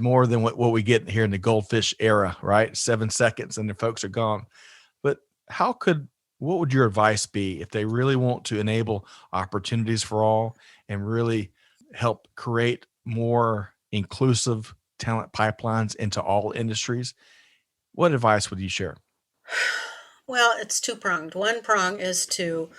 [SPEAKER 1] more than what we get here in the goldfish era, right? 7 seconds and the folks are gone. But what would your advice be if they really want to enable opportunities for all and really help create more inclusive talent pipelines into all industries? What advice would you share?
[SPEAKER 2] Well, it's two-pronged. One prong is to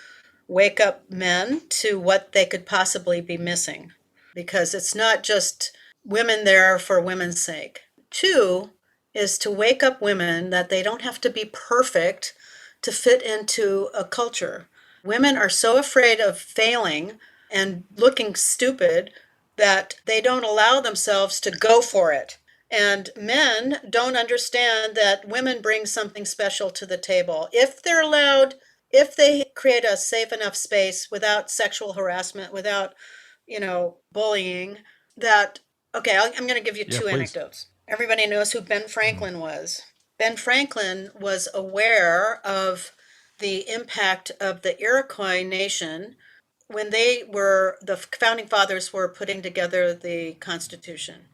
[SPEAKER 2] wake up men to what they could possibly be missing, because it's not just women there for women's sake. Two is to wake up women that they don't have to be perfect to fit into a culture. Women are so afraid of failing and looking stupid that they don't allow themselves to go for it. And men don't understand that women bring something special to the table. If they're allowed, if they create a safe enough space without sexual harassment, without, bullying, I'm going to give you
[SPEAKER 1] Yeah,
[SPEAKER 2] two
[SPEAKER 1] please.
[SPEAKER 2] anecdotes. Everybody knows who Ben
[SPEAKER 1] Mhm.
[SPEAKER 2] Franklin was. Ben Franklin was aware of the impact of the Iroquois nation when the founding fathers were putting together the Constitution.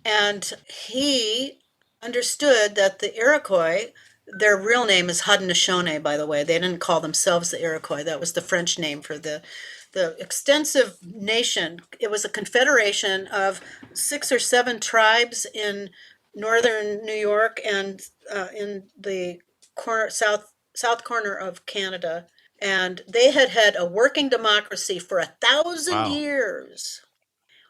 [SPEAKER 2] And he understood that the Iroquois, their real name is Haudenosaunee, by the way. They didn't call themselves the Iroquois. That was the French name for the the extensive nation. It was a confederation of 6 or 7 tribes in northern New York and in the south corner of Canada, and they had had a working democracy for 1,000
[SPEAKER 1] Wow.
[SPEAKER 2] years.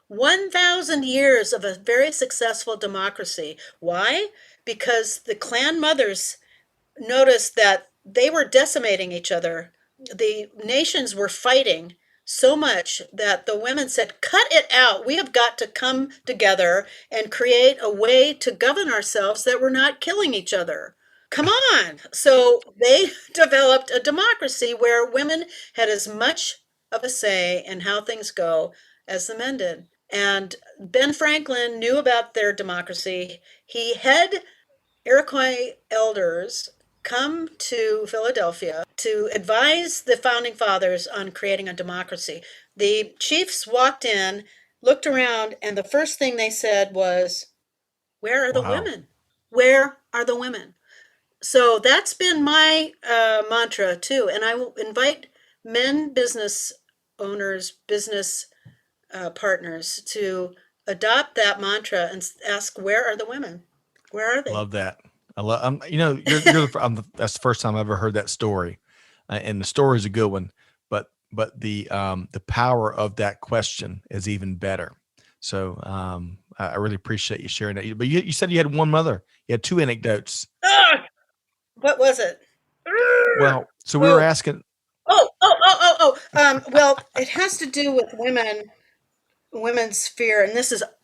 [SPEAKER 2] 1,000 years of a very successful democracy. Why? Because the clan mothers noticed that they were decimating each other. The nations were fighting so much that the women said, cut it out. We have got to come together and create a way to govern ourselves that we're not killing each other. Come on. So they developed a democracy where women had as much of a say in how things go as the men did. And Ben Franklin knew about their democracy. He had Iroquois elders come to Philadelphia to advise the founding fathers on creating a democracy. The chiefs walked in, looked around, and the first thing they said was, where are the
[SPEAKER 1] Wow.
[SPEAKER 2] women? Where are the women? So that's been my mantra too. And I will invite men business owners, business partners to adopt that mantra and ask, where are the women? Where are they?
[SPEAKER 1] Love that. I love. You're that's the first time I've ever heard that story, and the story is a good one. But the power of that question is even better. So I really appreciate you sharing that. But you said you had one mother. You had two anecdotes.
[SPEAKER 2] Ah, what was it?
[SPEAKER 1] Well, so we were
[SPEAKER 2] Oh,
[SPEAKER 1] asking.
[SPEAKER 2] well, it has to do with women's fear, and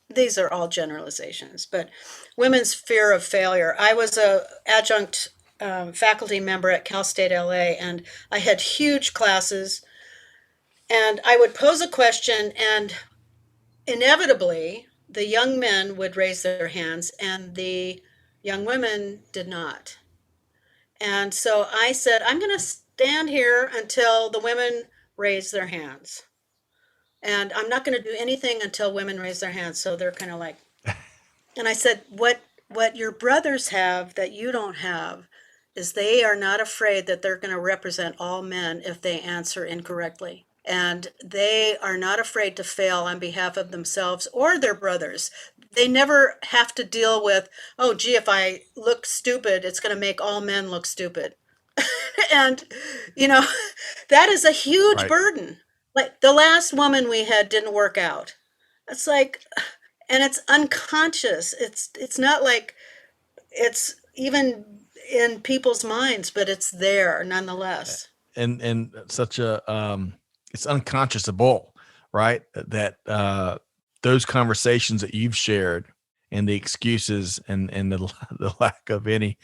[SPEAKER 2] these are all generalizations, but women's fear of failure. I was a adjunct faculty member at Cal State LA, and I had huge classes, and I would pose a question, and inevitably the young men would raise their hands, and the young women did not. And so I said, I'm going to stand here until the women raise their hands. And I'm not going to do anything until women raise their hands. So they're kind of like, and I said, what your brothers have that you don't have is they are not afraid that they're going to represent all men if they answer incorrectly. And they are not afraid to fail on behalf of themselves or their brothers. They never have to deal with, oh, gee, if I look stupid, it's going to make all men look stupid. And, you know, that is a huge
[SPEAKER 1] Right.
[SPEAKER 2] burden. Like the last woman we had didn't work out. It's like, and it's unconscious. It's not like it's even in people's minds, but it's there nonetheless.
[SPEAKER 1] And such a it's unconscionable, right? That those conversations that you've shared and the excuses and the lack of any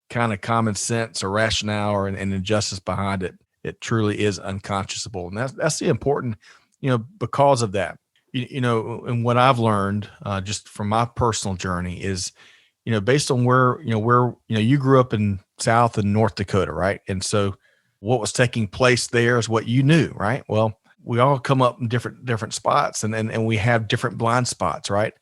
[SPEAKER 1] kind of common sense or rationale or and injustice behind it, it truly is unconscionable. And that's the important, because of that. And what I've learned just from my personal journey is, based on where you grew up in South and North Dakota, right? And so what was taking place there is what you knew, right? Well, we all come up in different spots and we have different blind spots, right?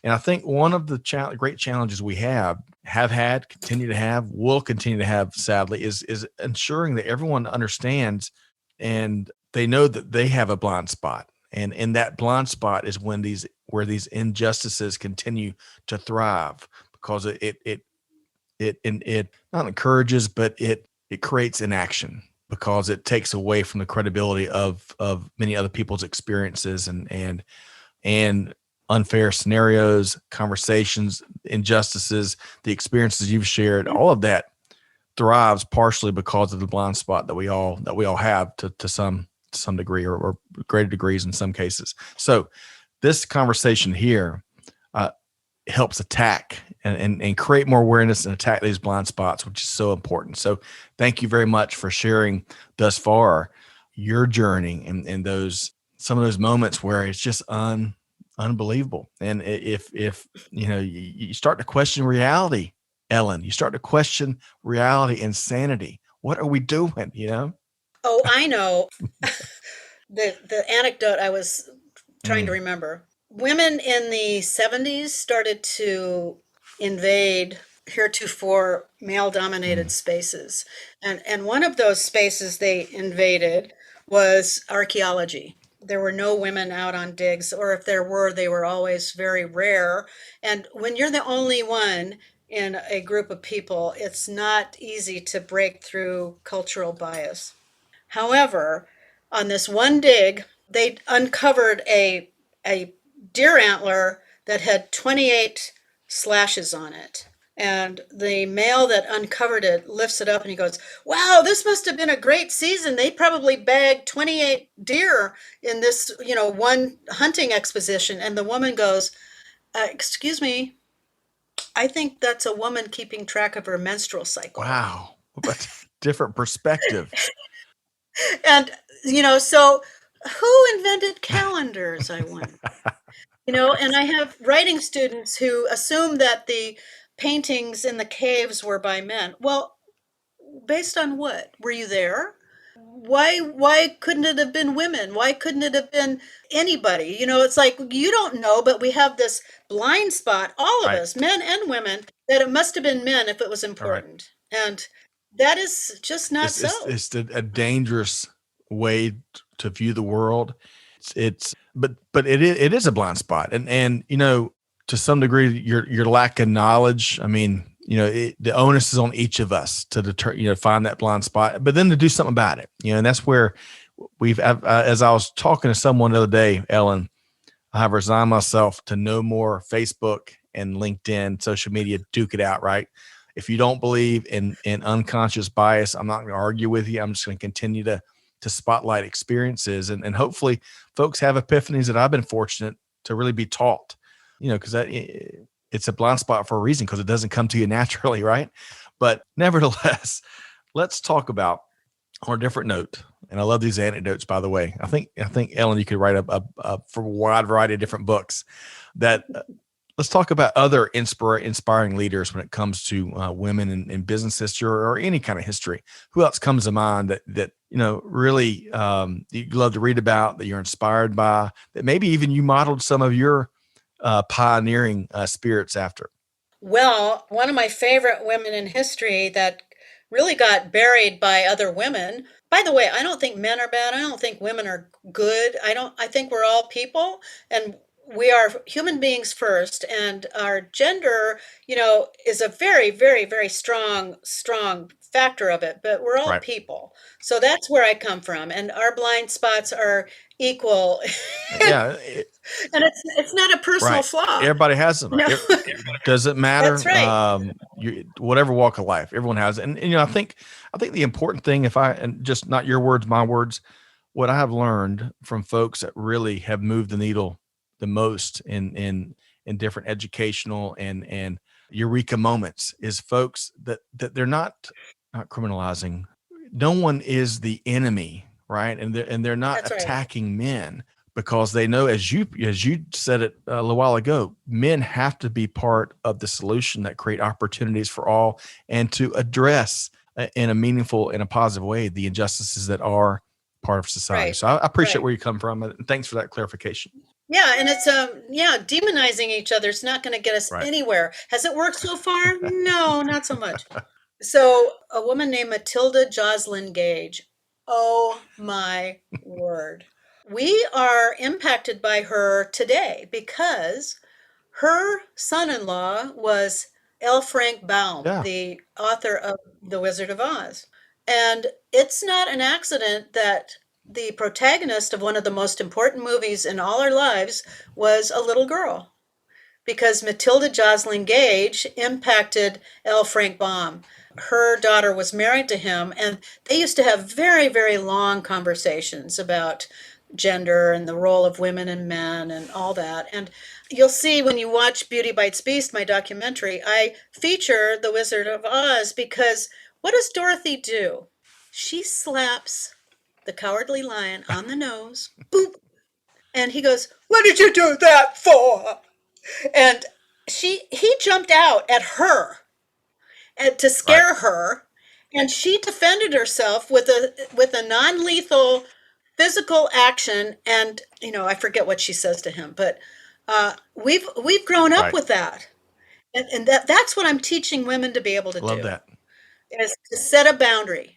[SPEAKER 1] And I think one of the great challenges we have had, continue to have, will continue to have, sadly, is ensuring that everyone understands and they know that they have a blind spot. And in that blind spot is where these injustices continue to thrive because it not encourages, but it creates inaction because it takes away from the credibility of many other people's experiences and unfair scenarios, conversations, injustices, the experiences you've shared, all of that thrives partially because of the blind spot that we all have to some degree or greater degrees in some cases. So this conversation here helps attack and create more awareness and attack these blind spots, which is so important. So thank you very much for sharing thus far your journey and some of those moments where it's just unbelievable. And if you start to question reality, Ellen, you start to question reality, insanity. What are we doing?
[SPEAKER 2] Oh, I know. The anecdote I was trying to
[SPEAKER 1] Mm,
[SPEAKER 2] remember. Women in the 70s started to invade heretofore male dominated
[SPEAKER 1] mm,
[SPEAKER 2] spaces. And one of those spaces they invaded was archaeology. there were no women out on digs, or if there were, they were always very rare. And when you're the only one in a group of people, it's not easy to break through cultural bias. However, on this one dig, they uncovered a deer antler that had 28 slashes on it. And the male that uncovered it lifts it up and he goes, "Wow, this must have been a great season. They probably bagged 28 deer in this, one hunting exposition." And the woman goes, "Excuse me, I think that's a woman keeping track of her menstrual cycle."
[SPEAKER 1] Wow. But different perspective.
[SPEAKER 2] And, so who invented calendars, I wonder? And I have writing students who assume that the paintings in the caves were by men. Well, based on what? Were you there? Why couldn't it have been women? Why couldn't it have been anybody? It's like you don't know, but we have this blind spot, all of
[SPEAKER 1] Right.
[SPEAKER 2] us, men and women, that it must have been men if it was
[SPEAKER 1] All right.
[SPEAKER 2] important. And that is just not so.
[SPEAKER 1] It's a dangerous way to view the world. But it is a blind spot. And to some degree, your lack of knowledge. I mean, the onus is on each of us to find that blind spot, but then to do something about it. And that's where as I was talking to someone the other day, Ellen, I have resigned myself to no more Facebook and LinkedIn, social media, duke it out, right? If you don't believe in unconscious bias, I'm not going to argue with you. I'm just going to continue to spotlight experiences. And hopefully folks have epiphanies that I've been fortunate to really be taught, because it's a blind spot for a reason, because it doesn't come to you naturally, right? But nevertheless, let's talk about, on a different note, and I love these anecdotes, by the way. I think Ellen, you could write for a wide variety of different books. That let's talk about other inspiring leaders when it comes to women in business history or any kind of history. Who else comes to mind that really you love to read about, that you're inspired by, that maybe even you modeled some of your pioneering spirits after?
[SPEAKER 2] Well, one of my favorite women in history that really got buried by other women. By the way, I don't think men are bad. I don't think women are good. I think we're all people and we are human beings first, and our gender, is a very, very, very strong factor of it, but we're all
[SPEAKER 1] Right.
[SPEAKER 2] people. So that's where I come from, and our blind spots are equal.
[SPEAKER 1] Yeah.
[SPEAKER 2] And it's not a personal
[SPEAKER 1] Right.
[SPEAKER 2] flaw.
[SPEAKER 1] Everybody has them.
[SPEAKER 2] No,
[SPEAKER 1] It doesn't
[SPEAKER 2] that's
[SPEAKER 1] matter.
[SPEAKER 2] right.
[SPEAKER 1] Whatever walk of life, everyone has it. And I think the important thing, and just not your words, my words, what I have learned from folks that really have moved the needle the most in different educational and eureka moments is folks that they're not criminalizing. No one is the enemy, right? And they're not
[SPEAKER 2] That's right.
[SPEAKER 1] attacking men, because they know, as you said it a little while ago, men have to be part of the solution that create opportunities for all, and to address in a meaningful and a positive way the injustices that are part of society.
[SPEAKER 2] Right.
[SPEAKER 1] So I appreciate
[SPEAKER 2] Right.
[SPEAKER 1] where you come from, and thanks for that clarification.
[SPEAKER 2] Yeah, and it's demonizing each other is not going to get us
[SPEAKER 1] Right.
[SPEAKER 2] anywhere. Has it worked so far? No, not so much. So, a woman named Matilda Joslyn Gage. Oh my word. We are impacted by her today because her son-in-law was L. Frank Baum,
[SPEAKER 1] Yeah.
[SPEAKER 2] the author of The Wizard of Oz. And it's not an accident that the protagonist of one of the most important movies in all our lives was a little girl, because Matilda Joslyn Gage impacted L. Frank Baum. Her daughter was married to him, and they used to have very, very long conversations about gender and the role of women and men and all that. And you'll see when you watch Beauty Bites Beast, my documentary, I feature the Wizard of Oz because what does Dorothy do? She slaps the Cowardly Lion on the nose, boop, and he goes, "What did you do that for?" And he jumped out at her to
[SPEAKER 1] Right.
[SPEAKER 2] scare her, and she defended herself with a non-lethal physical action. And I forget what she says to him, but we've grown up
[SPEAKER 1] Right.
[SPEAKER 2] with that, and that's what I'm teaching women to be able to
[SPEAKER 1] Love
[SPEAKER 2] do,
[SPEAKER 1] that.
[SPEAKER 2] is to set a boundary.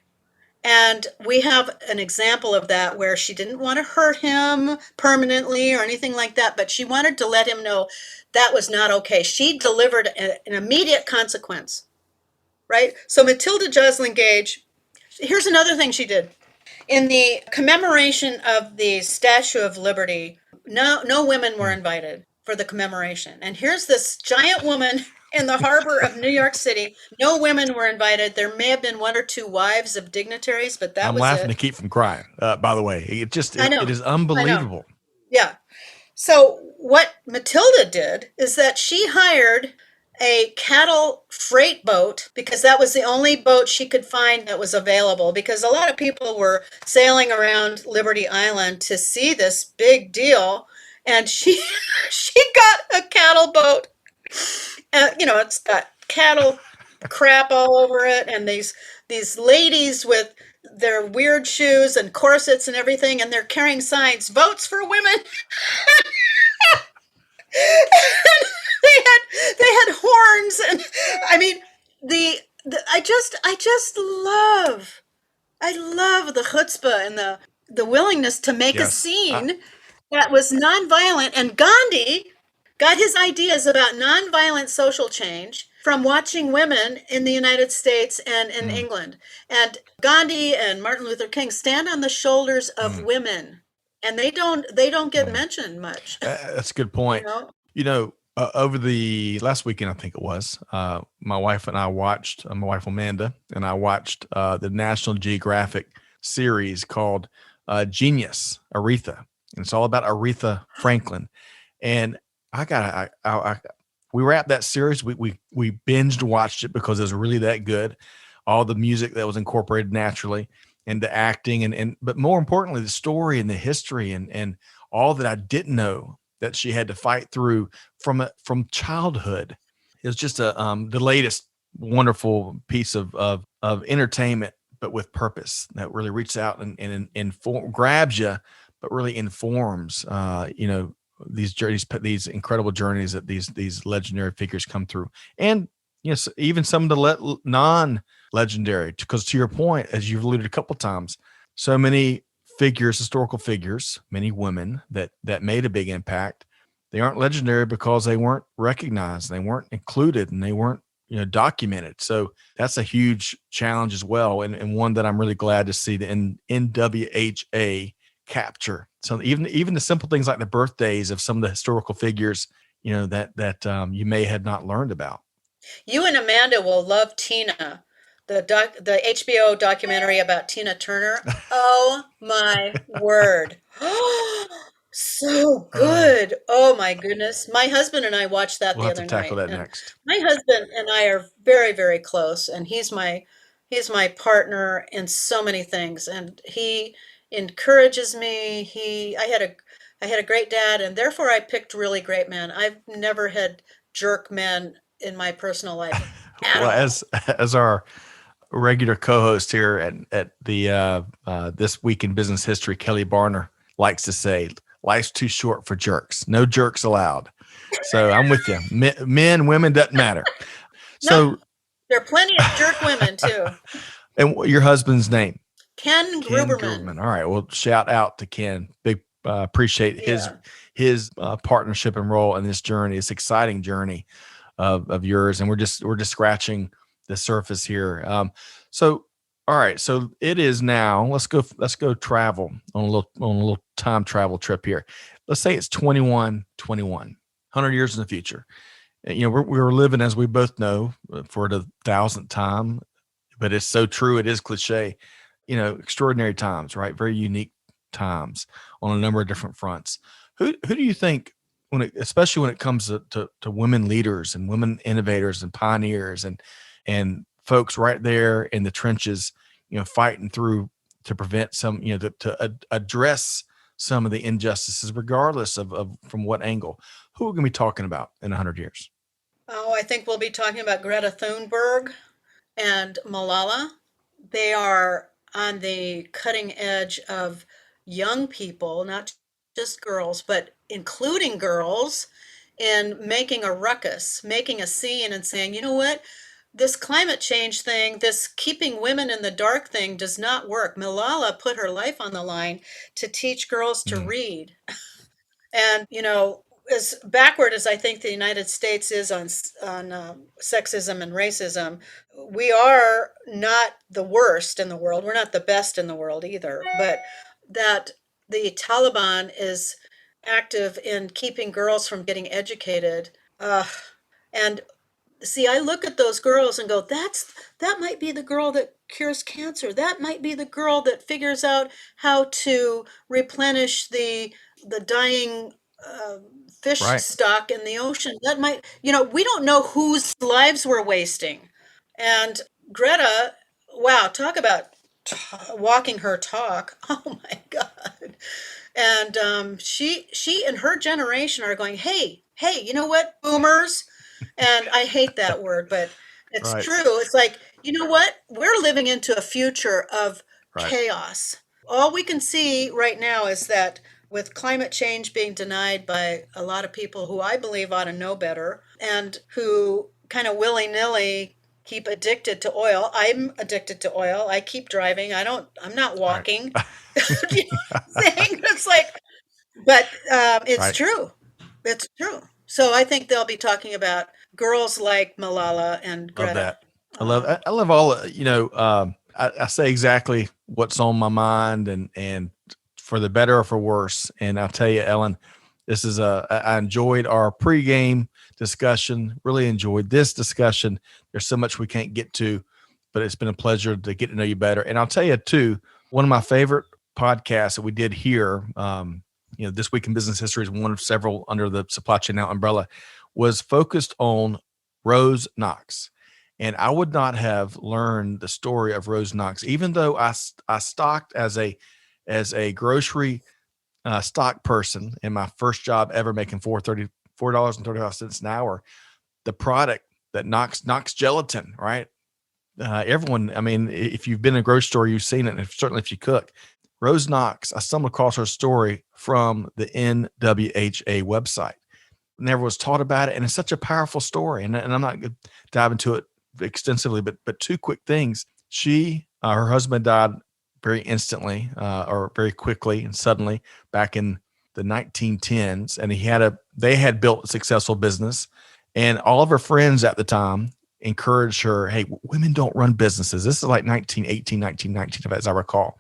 [SPEAKER 2] And we have an example of that where she didn't want to hurt him permanently or anything like that, but she wanted to let him know that was not okay. She delivered an immediate consequence, right? So Matilda Joslyn Gage, here's another thing she did. In the commemoration of the Statue of Liberty, no women were invited for the commemoration. And here's this giant woman in the harbor of New York City. No women were invited. There may have been one or two wives of dignitaries, but that
[SPEAKER 1] I'm
[SPEAKER 2] was
[SPEAKER 1] laughing to
[SPEAKER 2] it.
[SPEAKER 1] keep from crying. By the way,
[SPEAKER 2] I
[SPEAKER 1] it
[SPEAKER 2] know.
[SPEAKER 1] is
[SPEAKER 2] I know.
[SPEAKER 1] unbelievable.
[SPEAKER 2] Yeah. So what Matilda did is that she hired a cattle freight boat because that was the only boat she could find that was available, because a lot of people were sailing around Liberty Island to see this big deal, and she she got a cattle boat. It's got cattle crap all over it, and these ladies with their weird shoes and corsets and everything, and they're carrying signs, votes for women. They had horns, and I mean the I love the chutzpah and the willingness to make a
[SPEAKER 1] Yes.
[SPEAKER 2] scene that was nonviolent. And Gandhi got his ideas about nonviolent social change from watching women in the United States and in
[SPEAKER 1] Mm,
[SPEAKER 2] England. And Gandhi and Martin Luther King stand on the shoulders of
[SPEAKER 1] mm,
[SPEAKER 2] women, and they don't get
[SPEAKER 1] mm.
[SPEAKER 2] mentioned much.
[SPEAKER 1] That's a good
[SPEAKER 2] you
[SPEAKER 1] point.
[SPEAKER 2] know
[SPEAKER 1] Over the last weekend, I think it was, my wife and I watched, my wife Amanda and I watched the National Geographic series called Genius, Aretha. And it's all about Aretha Franklin. And we were at that series. We binged watched it because it was really that good. All the music that was incorporated naturally, and the acting, but more importantly, the story and the history, and all that I didn't know that she had to fight through from childhood. It was just the latest wonderful piece of entertainment, but with purpose, that really reaches out and grabs you, but really informs. These journeys, these incredible journeys that these legendary figures come through, and yes, even some of the non-legendary. Because to your point, as you've alluded a couple times, so many figures, historical figures, many women that made a big impact. They aren't legendary because they weren't recognized, they weren't included, and they weren't documented. So that's a huge challenge as well, and one that I'm really glad to see the NWHA capture. So even the simple things like the birthdays of some of the historical figures, that you may have not learned about.
[SPEAKER 2] You and Amanda will love Tina, the HBO documentary about Tina Turner. Oh my word. So
[SPEAKER 1] Oh,
[SPEAKER 2] good. Oh my goodness. My husband and I watched that
[SPEAKER 1] we'll
[SPEAKER 2] the
[SPEAKER 1] have to
[SPEAKER 2] other
[SPEAKER 1] tackle
[SPEAKER 2] night.
[SPEAKER 1] that
[SPEAKER 2] And
[SPEAKER 1] next.
[SPEAKER 2] my husband and I are very, very close, and he's my partner in so many things, and he encourages me. I had a great dad, and therefore I picked really great men. I've never had jerk men in my personal life at
[SPEAKER 1] Well,
[SPEAKER 2] all.
[SPEAKER 1] as our regular co-host here at the This Week in Business History, Kelly Barner likes to say, life's too short for jerks. No jerks allowed. So I'm with you. Men, women, doesn't matter.
[SPEAKER 2] No,
[SPEAKER 1] So,
[SPEAKER 2] there are plenty of jerk women too.
[SPEAKER 1] and your husband's name?
[SPEAKER 2] Ken
[SPEAKER 1] Ken
[SPEAKER 2] Gruberman.
[SPEAKER 1] Gruberman. All right. Well, shout out to Ken. Big appreciate
[SPEAKER 2] Yeah.
[SPEAKER 1] his partnership and role in this journey, this exciting journey of yours. And we're just scratching the surface here. So all right. So it is now. Let's go travel on a little time travel trip here. Let's say it's 2121, 100 years in the future. We're living, as we both know, for the thousandth time, but it's so true. It is cliche. Extraordinary times, right? Very unique times on a number of different fronts. Who do you think, especially when it comes to women leaders and women innovators and pioneers and folks right there in the trenches, fighting through to prevent some, to address some of the injustices, regardless of from what angle? Who are we going to be talking about in 100 years?
[SPEAKER 2] Oh, I think we'll be talking about Greta Thunberg and Malala. They are on the cutting edge of young people, not just girls, but including girls, in making a ruckus, making a scene, and saying, you know what? this climate change thing, this keeping women in the dark thing does not work. Malala put her life on the line to teach girls to
[SPEAKER 1] Mm,
[SPEAKER 2] read. And, as backward as I think the United States is on sexism and racism, we are not the worst in the world. We're not the best in the world either. But that the Taliban is active in keeping girls from getting educated. And see, I look at those girls and go, that might be the girl that cures cancer. That might be the girl that figures out how to replenish the dying uh, fish
[SPEAKER 1] right.
[SPEAKER 2] stock in the ocean. That might, we don't know whose lives we're wasting. And Greta, wow, talk about walking her talk. Oh my God. And she and her generation are going, hey, you know what, boomers? And I hate that word, but it's
[SPEAKER 1] Right.
[SPEAKER 2] true. It's like, you know what? We're living into a future of
[SPEAKER 1] Right.
[SPEAKER 2] chaos. All we can see right now is that with climate change being denied by a lot of people who I believe ought to know better and who kind of willy-nilly keep addicted to oil. I'm addicted to oil. I keep driving. I'm not
[SPEAKER 1] Right.
[SPEAKER 2] walking. You know what I'm saying? It's like, but it's
[SPEAKER 1] Right.
[SPEAKER 2] true. It's true. So I think they'll be talking about girls like Malala and
[SPEAKER 1] Love
[SPEAKER 2] Greta.
[SPEAKER 1] that. I love all, I say exactly what's on my mind and for the better or for worse. And I'll tell you, Ellen, I enjoyed our pregame discussion, really enjoyed this discussion. There's so much we can't get to, but it's been a pleasure to get to know you better. And I'll tell you too, one of my favorite podcasts that we did here, This Week in Business History is one of several under the Supply Chain Now umbrella, was focused on Rose Knox. And I would not have learned the story of Rose Knox, even though I stocked as a grocery stock person in my first job ever, making $4.35 an hour. The product that Knox gelatin, right? Everyone, I mean, if you've been in a grocery store, you've seen it, and certainly if you cook. Rose Knox, I stumbled across her story from the NWHA website. Never was taught about it, and it's such a powerful story. And I'm not going to dive into it extensively, but two quick things. Her husband died very instantly, or very quickly and suddenly back in the 1910s, and they had built a successful business, and all of her friends at the time encouraged her, hey, women don't run businesses. This is like 1918, 1919, as I recall.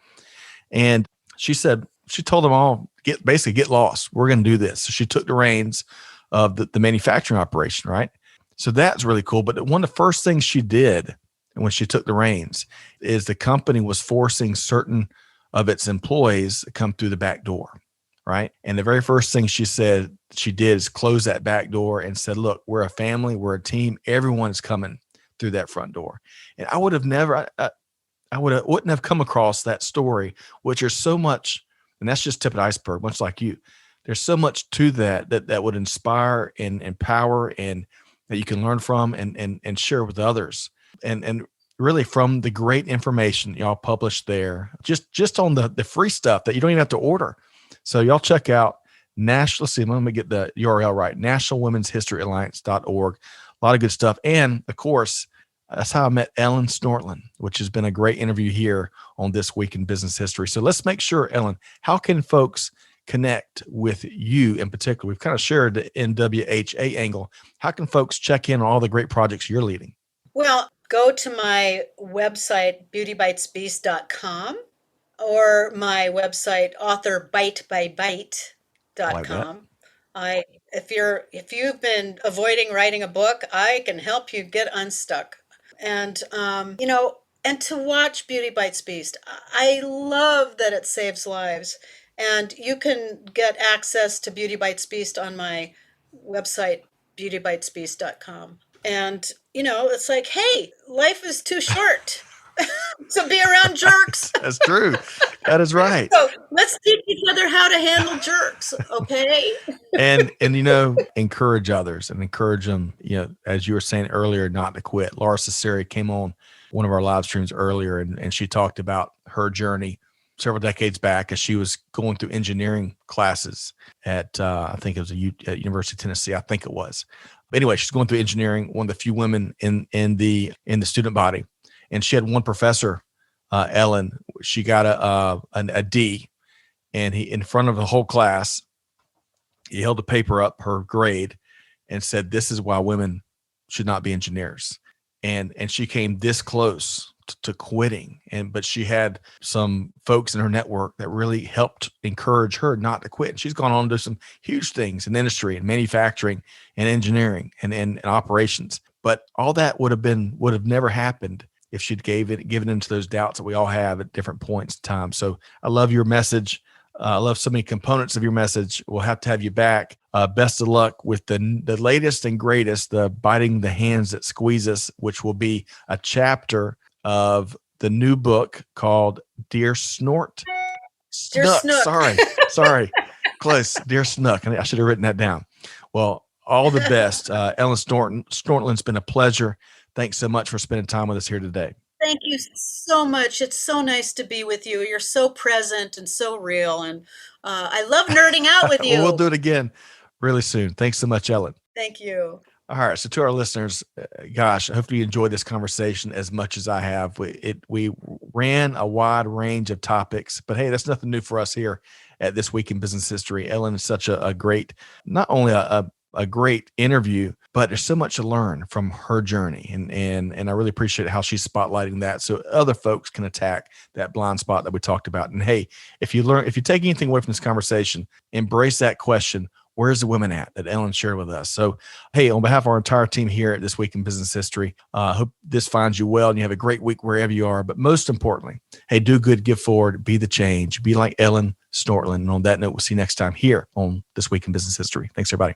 [SPEAKER 1] And she told them all, get lost. We're going to do this. So she took the reins of the manufacturing operation, right? So that's really cool. But one of the first things she did when she took the reins is the company was forcing certain of its employees to come through the back door, right? And the very first thing she said she did is close that back door and said, look, we're a family, we're a team. Everyone is coming through that front door. And I would have never, wouldn't have come across that story, which is so much, and that's just tip of the iceberg, much like you. There's so much to that would inspire and empower, and that you can learn from and share with others. And really from the great information y'all published there, just on the free stuff that you don't even have to order. So y'all check out let me get the URL right, nationalwomen'shistoryalliance.org. A lot of good stuff. And of course, that's how I met Ellen Snortland, which has been a great interview here on This Week in Business History. So let's make sure, Ellen, how can folks connect with you in particular? We've kind of shared the NWHA angle. How can folks check in on all the great projects you're leading?
[SPEAKER 2] Well, go to my website, beautybitesbeast.com, or my website,
[SPEAKER 1] I like that.
[SPEAKER 2] authorbitebybyte.com. If you've been avoiding writing a book, I can help you get unstuck. And and to watch Beauty Bites Beast, I love that it saves lives. And you can get access to Beauty Bites Beast on my website, beautybitesbeast.com. And it's like, hey, life is too short to be around jerks.
[SPEAKER 1] That's true. That is right.
[SPEAKER 2] So let's teach each other how to handle jerks, okay?
[SPEAKER 1] And encourage others and encourage them, as you were saying earlier, not to quit. Laura Cesari came on one of our live streams earlier, and she talked about her journey several decades back as she was going through engineering classes at I think it was at University of Tennessee, I think it was. But anyway, she's going through engineering, one of the few women in the student body. And she had one professor, Ellen, she got a D, and he, in front of the whole class, he held the paper up, her grade, and said, "This is why women should not be engineers." And she came this close to quitting, but she had some folks in her network that really helped encourage her not to quit. And she's gone on to do some huge things in industry and manufacturing and engineering and operations. But all that would have never happened if she'd given into those doubts that we all have at different points in time. So I love your message. I love so many components of your message. We'll have to have you back. Best of luck with the latest and greatest, the Biting the Hands That Squeeze Us, which will be a chapter of the new book called Dear Snort.
[SPEAKER 2] Dear Snook.
[SPEAKER 1] Sorry. Close. Dear Snook. I should have written that down. Well, all the best. Ellen Snortland's been a pleasure. Thanks so much for spending time with us here today.
[SPEAKER 2] Thank you so much. It's so nice to be with you. You're so present and so real. And I love nerding out with you.
[SPEAKER 1] We'll do it again really soon. Thanks so much, Ellen.
[SPEAKER 2] Thank you.
[SPEAKER 1] All right. So to our listeners, gosh, hopefully you enjoyed this conversation as much as I have. We ran a wide range of topics, but hey, that's nothing new for us here at This Week in Business History. Ellen is such a great, not only a great interview, but there's so much to learn from her journey. And I really appreciate how she's spotlighting that so other folks can attack that blind spot that we talked about. And hey, if you take anything away from this conversation, embrace that question. Where's the women at that Ellen shared with us? So, hey, on behalf of our entire team here at This Week in Business History, I hope this finds you well and you have a great week wherever you are. But most importantly, hey, do good, give forward, be the change, be like Ellen Snortland. And on that note, we'll see you next time here on This Week in Business History. Thanks, everybody.